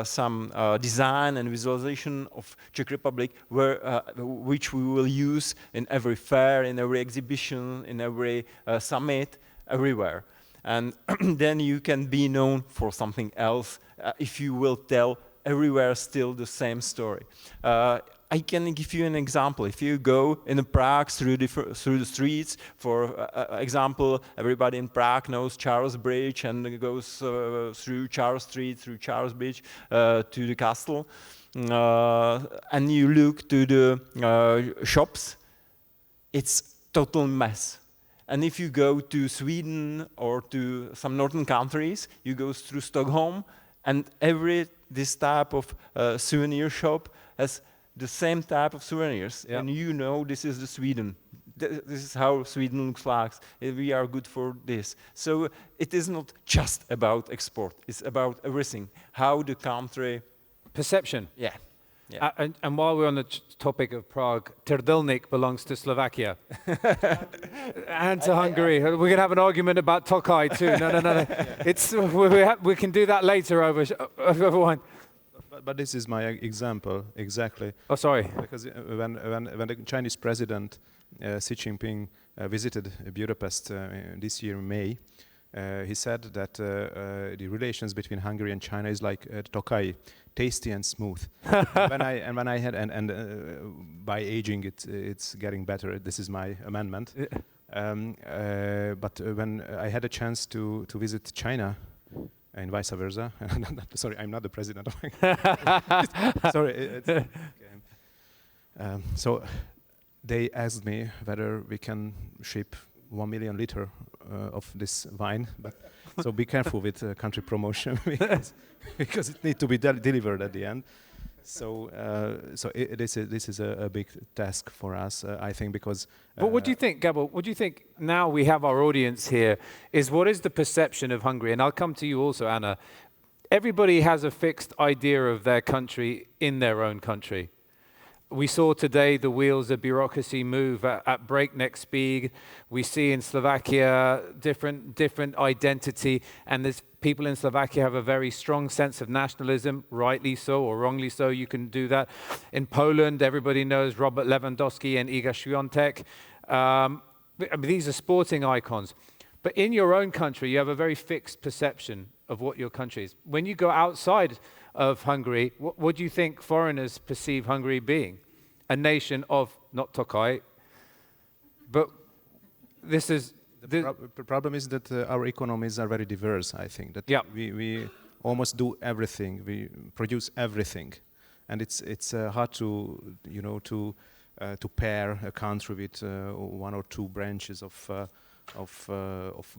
some design and visualization of Czech Republic, which we will use in every fair, in every exhibition, in every summit, everywhere. And then you can be known for something else if you will tell everywhere still the same story. I can give you an example. If you go in Prague through the streets, for example, everybody in Prague knows Charles Bridge and goes through Charles Street, through Charles Bridge to the castle, and you look to the shops, it's total mess. And if you go to Sweden or to some northern countries, you go through Stockholm, and this type of souvenir shop has the same type of souvenirs, and you know this is the Sweden. This is how Sweden looks like. We are good for this. So it is not just about export. It's about everything. How the country... Perception. Yeah. And while we're on the topic of Prague, Trdelník belongs to Slovakia. And to Hungary. We're going to have an argument about Tokaj too. No. It's, we can do that later over wine. But this is my example, exactly. Oh, sorry. Because when the Chinese president Xi Jinping visited Budapest this year in May, he said that the relations between Hungary and China is like Tokaj, tasty and smooth. By aging, it's getting better. This is my amendment. But when I had a chance to visit China, and vice versa. Sorry, I'm not the president of Sorry. So they asked me whether we can ship 1 million liter of this wine. So be careful with country promotion because it needs to be delivered at the end. So, this is a big task for us, I think, because... But what do you think, Gábor? What do you think, now we have our audience here, what is the perception of Hungary? And I'll come to you also, Anna. Everybody has a fixed idea of their country in their own country. We saw today the wheels of bureaucracy move at breakneck speed. We see in Slovakia different identity, and there's people in Slovakia have a very strong sense of nationalism, rightly so or wrongly so. You can do that. In Poland, everybody knows Robert Lewandowski and Iga Świątek. These are sporting icons. But in your own country, you have a very fixed perception of what your country is. When you go outside of Hungary, what do you think foreigners perceive Hungary being? A nation of, not Tokaj, but this is... The problem is that our economies are very diverse, I think. That we almost do everything, we produce everything. And it's hard to, to pair a country with one or two branches of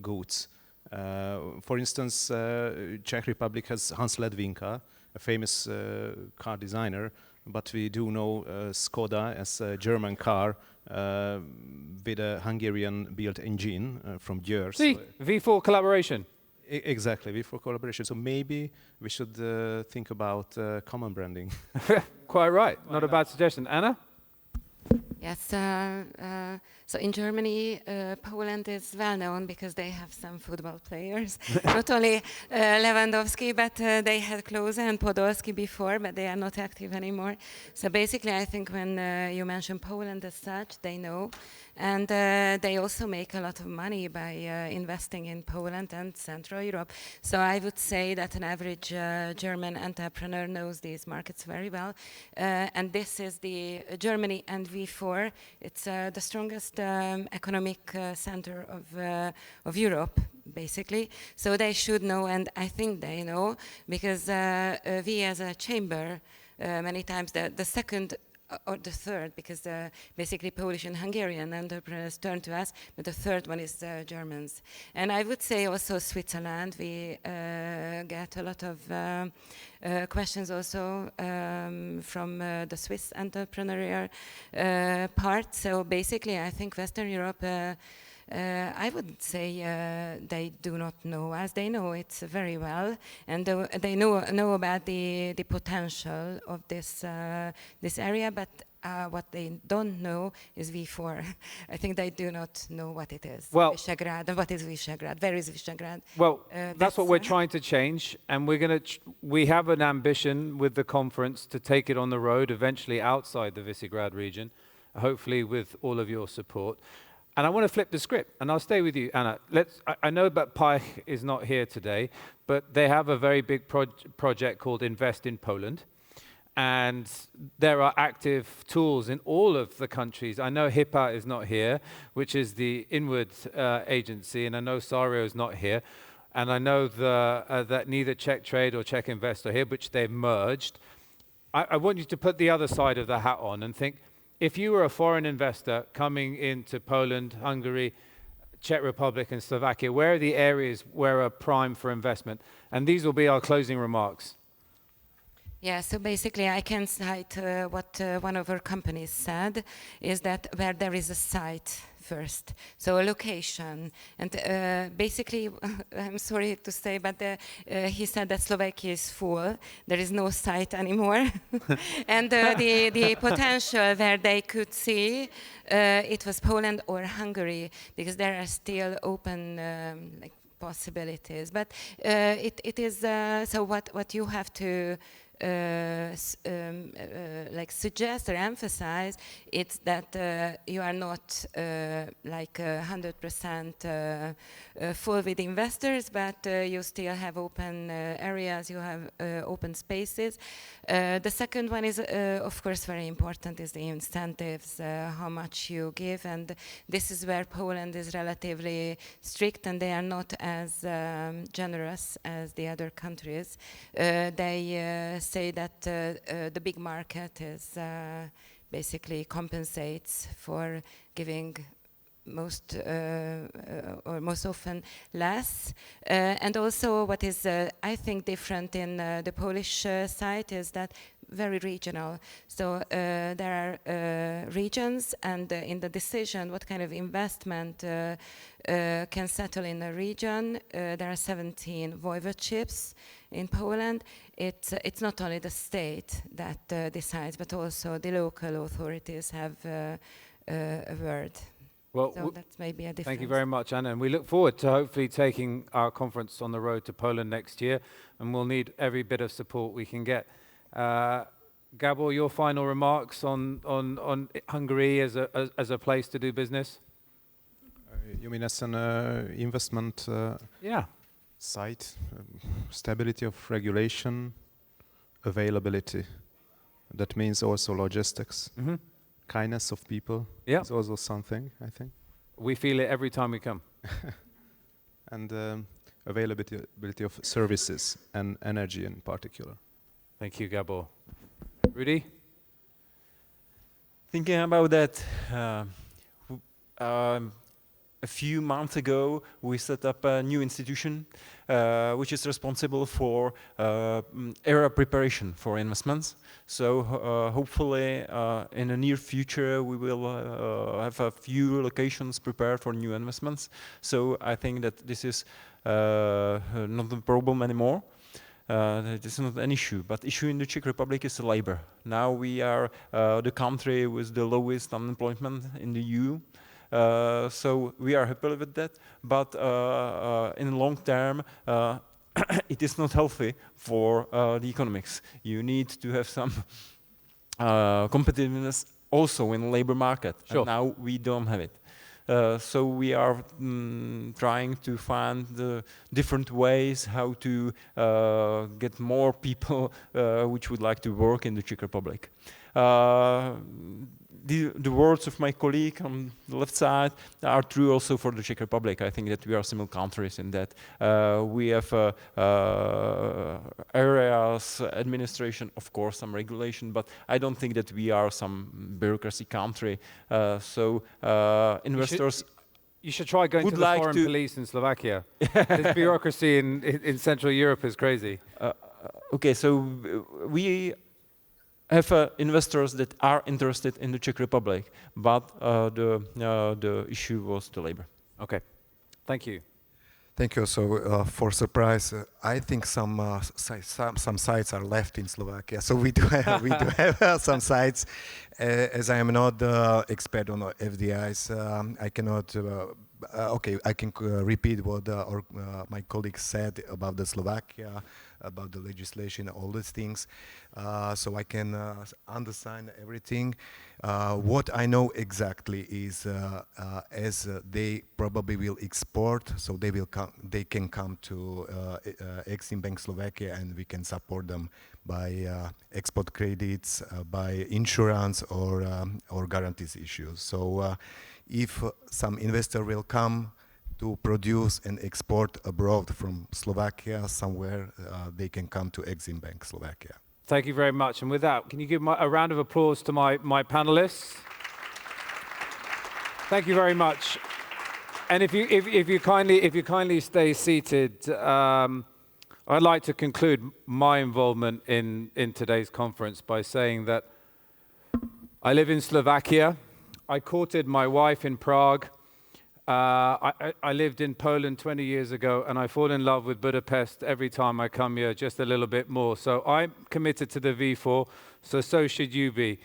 goods. For instance, Czech Republic has Hans Ledvinka, a famous car designer, but we do know Skoda as a German car with a Hungarian-built engine from Győr. See, V4 collaboration. Exactly, V4 collaboration. So maybe we should think about common branding. Quite right. Not a bad suggestion. Anna? Yes, so in Germany, Poland is well known because they have some football players. Not only Lewandowski, but they had Klose and Podolski before, but they are not active anymore. So basically, I think when you mention Poland as such, they know. And they also make a lot of money by investing in Poland and Central Europe. So I would say that an average German entrepreneur knows these markets very well. And this is the Germany and V4. It's the strongest economic center of Europe, basically. So they should know, and I think they know, because we as a chamber, many times the second or the third, because basically Polish and Hungarian entrepreneurs turn to us, but the third one is Germans. And I would say also Switzerland, we get a lot of questions also from the Swiss entrepreneurial part. So basically I think Western Europe, I would say they do not know us. They know it very well, and they know about the potential of this area. But what they don't know is V4. I think they do not know what it is. Well, Visegrad. What is Visegrad? Where is Visegrad? Well, that's what we're trying to change, and we have an ambition with the conference to take it on the road eventually outside the Visegrad region, hopefully with all of your support. And I want to flip the script, and I'll stay with you, Anna. I know that PAIH is not here today, but they have a very big project called Invest in Poland. And there are active tools in all of the countries. I know HEPA is not here, which is the inward agency, and I know Sario is not here. And I know that neither Czech Trade or Czech Invest are here, which they've merged. I want you to put the other side of the hat on and think, if you were a foreign investor coming into Poland, Hungary, Czech Republic, and Slovakia, where are the areas where are prime for investment? And these will be our closing remarks. Yeah, so basically I can cite what one of our companies said, is that where there is a site first, so a location. And basically, I'm sorry to say, but he said that Slovakia is full. There is no site anymore. And the potential where they could see, it was Poland or Hungary, because there are still open like possibilities. But it is, so what you have to like suggest or emphasize, it's that you are not like 100% full with investors, but you still have open areas, you have open spaces. The second one is, of course, very important, is the incentives, how much you give, and this is where Poland is relatively strict, and they are not as generous as the other countries. They say that the big market is basically compensates for giving most or most often less. And also what is I think different in the Polish side is that very regional. So there are regions, and in the decision what kind of investment can settle in a region, there are 17 voivodeships in Poland. It's not only the state that decides, but also the local authorities have a word. Well, so that's maybe a difference. Thank you very much, Anna. And we look forward to hopefully taking our conference on the road to Poland next year, and we'll need every bit of support we can get. Gábor, your final remarks on Hungary as a place to do business? You mean as an investment site? Stability of regulation, availability. That means also logistics. Mm-hmm. Kindness of people is also something, I think. We feel it every time we come. And availability of services and energy in particular. Thank you, Gábor. Rudy? Thinking about that, a few months ago, we set up a new institution which is responsible for area preparation for investments. So hopefully in the near future, we will have a few locations prepared for new investments. So I think that this is not a problem anymore. It is not an issue, but issue in the Czech Republic is labor. Now we are the country with the lowest unemployment in the EU. So we are happy with that, but in the long term, it is not healthy for the economics. You need to have some competitiveness also in the labor market. Sure. And now we don't have it. So we are trying to find different ways how to get more people which would like to work in the Czech Republic. The words of my colleague on the left side are true also for the Czech Republic. I think that we are similar countries in that we have areas, administration, of course, some regulation, but I don't think that we are some bureaucracy country. So investors... You should try going to the foreign police in Slovakia. This bureaucracy in Central Europe is crazy. Okay, so we have investors that are interested in the Czech Republic, but the issue was the labor. Okay, thank you. Thank you. So for surprise, I think some sites are left in Slovakia. So we do have some sites. As I am not the expert on FDIs, I cannot Okay, I can repeat what my colleagues said about the Slovakia, about the legislation, all these things. So I can understand everything. What I know exactly is, as they probably will export, so they can come to Eximbank Slovakia, and we can support them by export credits, by insurance, or guarantees issues. So if some investor will come to produce and export abroad from Slovakia somewhere, they can come to Eximbank Slovakia. Thank you very much. And with that, can you give a round of applause to my panelists? Thank you very much. And if you kindly stay seated, I'd like to conclude my involvement in today's conference by saying that I live in Slovakia. I courted my wife in Prague. I lived in Poland 20 years ago, and I fall in love with Budapest every time I come here, just a little bit more. So I'm committed to the V4, so should you be.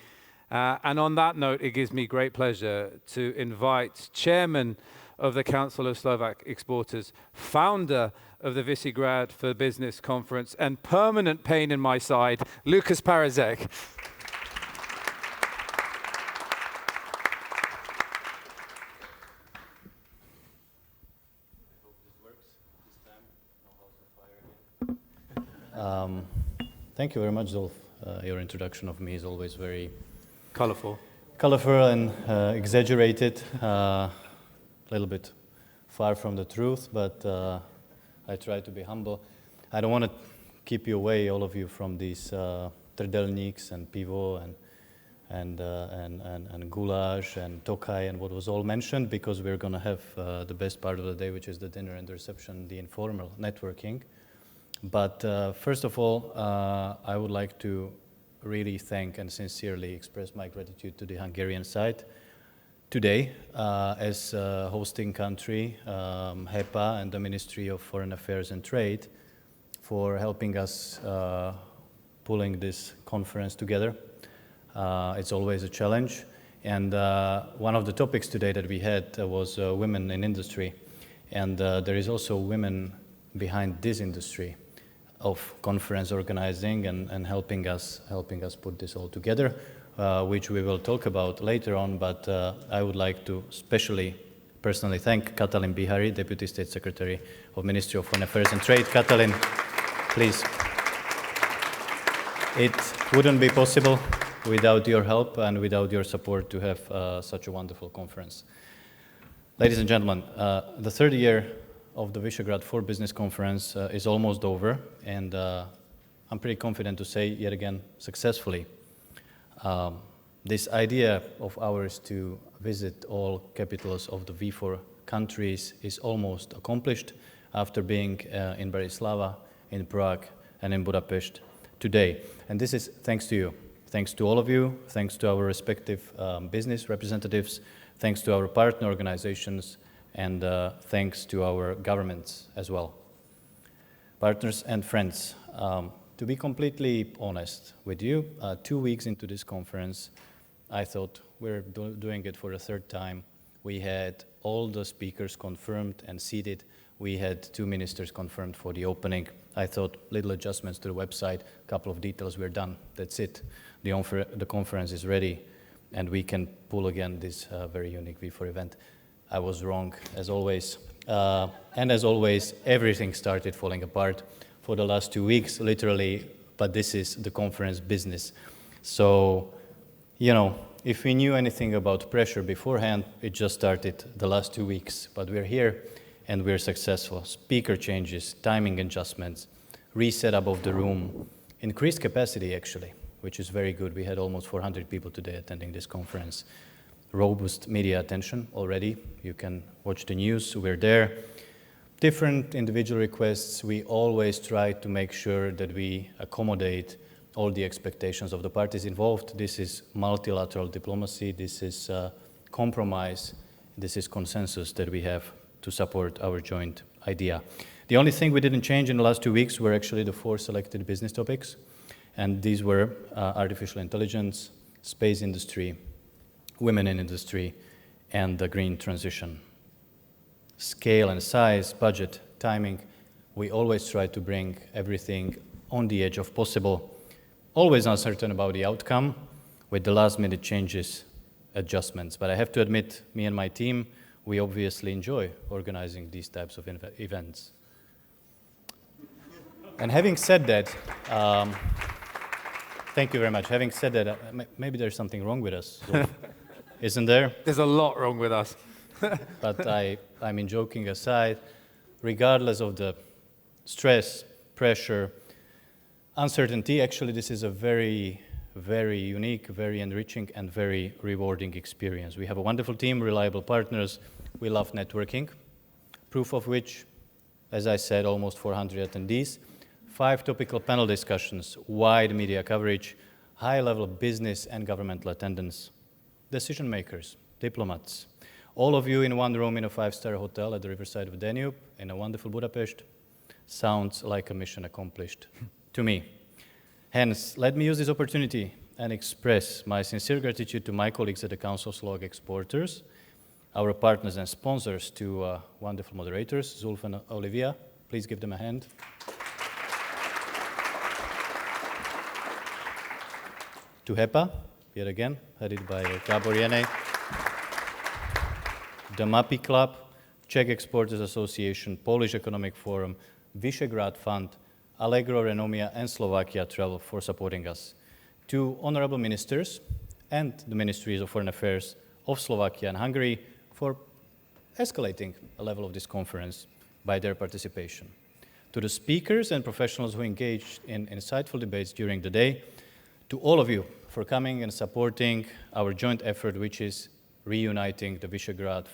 And on that note, it gives me great pleasure to invite Chairman of the Council of Slovak Exporters, founder of the Visegrad for Business Conference, and permanent pain in my side, Lukas Parazek. Thank you very much, Zulf. Your introduction of me is always very Colorful and exaggerated, a little bit far from the truth, but I try to be humble. I don't want to keep you away, all of you, from these trdelníks and pivo and goulash and tokaj and what was all mentioned, because we're going to have the best part of the day, which is the dinner and the reception, the informal networking. But first of all, I would like to really thank and sincerely express my gratitude to the Hungarian side today as hosting country, HEPA and the Ministry of Foreign Affairs and Trade, for helping us pulling this conference together. It's always a challenge. And one of the topics today that we had was women in industry. And there is also women behind this industry of conference organizing and helping us put this all together, which we will talk about later on. But I would like to personally thank Katalin Bihari, Deputy State Secretary of Ministry of Foreign Affairs and Trade. Katalin, please. It wouldn't be possible without your help and without your support to have such a wonderful conference. Ladies and gentlemen, the third year of the Visegrad for Business Conference is almost over, and I'm pretty confident to say, yet again, successfully. This idea of ours to visit all capitals of the V4 countries is almost accomplished after being in Bratislava, in Prague, and in Budapest today. And this is thanks to you. Thanks to all of you, thanks to our respective business representatives, thanks to our partner organizations, and thanks to our governments as well. Partners and friends, to be completely honest with you, 2 weeks into this conference, I thought we're doing it for the third time. We had all the speakers confirmed and seated. We had 2 ministers confirmed for the opening. I thought little adjustments to the website, a couple of details, we're done. That's it. The conference is ready, and we can pull again this very unique V4 event. I was wrong, as always. And as always, everything started falling apart for the last 2 weeks, literally, but this is the conference business. So, if we knew anything about pressure beforehand, it just started the last 2 weeks. But we're here, and we're successful. Speaker changes, timing adjustments, reset up of the room, increased capacity, actually, which is very good. We had almost 400 people today attending this conference. Robust media attention already. You can watch the news, we're there. Different individual requests, we always try to make sure that we accommodate all the expectations of the parties involved. This is multilateral diplomacy, this is compromise, this is consensus that we have to support our joint idea. The only thing we didn't change in the last 2 weeks were actually the 4 selected business topics, and these were artificial intelligence, space industry, women in industry, and the green transition. scale and size, budget, timing, we always try to bring everything on the edge of possible, always uncertain about the outcome, with the last-minute changes, adjustments. But I have to admit, me and my team, we obviously enjoy organizing these types of events. And having said that, thank you very much. Having said that, maybe there's something wrong with us, Zulf. Isn't there? There's a lot wrong with us. But I mean, joking aside, regardless of the stress, pressure, uncertainty, actually this is a very, very unique, very enriching, and very rewarding experience. We have a wonderful team, reliable partners. We love networking, proof of which, as I said, almost 400 attendees, 5 topical panel discussions, wide media coverage, high level business and governmental attendance, decision makers, diplomats, all of you in one room in a 5-star hotel at the riverside of Danube in a wonderful Budapest. Sounds like a mission accomplished to me. Hence, let me use this opportunity and express my sincere gratitude to my colleagues at the Council of Slovak Exporters, our partners and sponsors, to wonderful moderators, Zulf and Olivia. Please give them a hand. To HEPA, yet again, headed by Gábor, Jenei. The MAPI Club, Czech Exporters Association, Polish Economic Forum, Visegrad Fund, Allegro, Renomia, and Slovakia Travel for supporting us. To honorable ministers and the Ministries of Foreign Affairs of Slovakia and Hungary for escalating a level of this conference by their participation. To the speakers and professionals who engaged in insightful debates during the day. To all of you for coming and supporting our joint effort, which is reuniting the Visegrad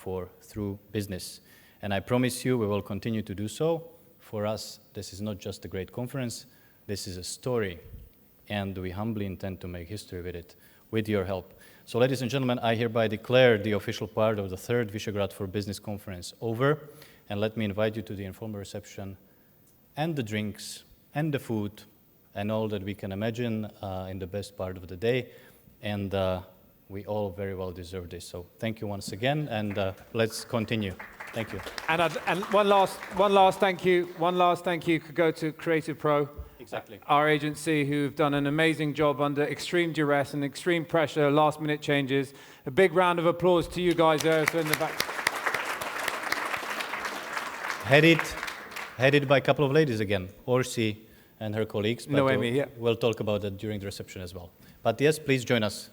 through business. And I promise you we will continue to do so. For us, this is not just a great conference, this is a story, and we humbly intend to make history with it, with your help. So ladies and gentlemen, I hereby declare the official part of the 3rd Visegrad for Business Conference over, and let me invite you to the informal reception and the drinks and the food and all that we can imagine in the best part of the day. And we all very well deserve this. So thank you once again, and let's continue. Thank you. And one last thank you. One last thank you could go to Creative Pro, exactly, our agency, who've done an amazing job under extreme duress and extreme pressure, last-minute changes. A big round of applause to you guys there in the back. Headed by a couple of ladies again, Orsi and her colleagues. Noemi, yeah. We'll talk about that during the reception as well. But yes, please join us.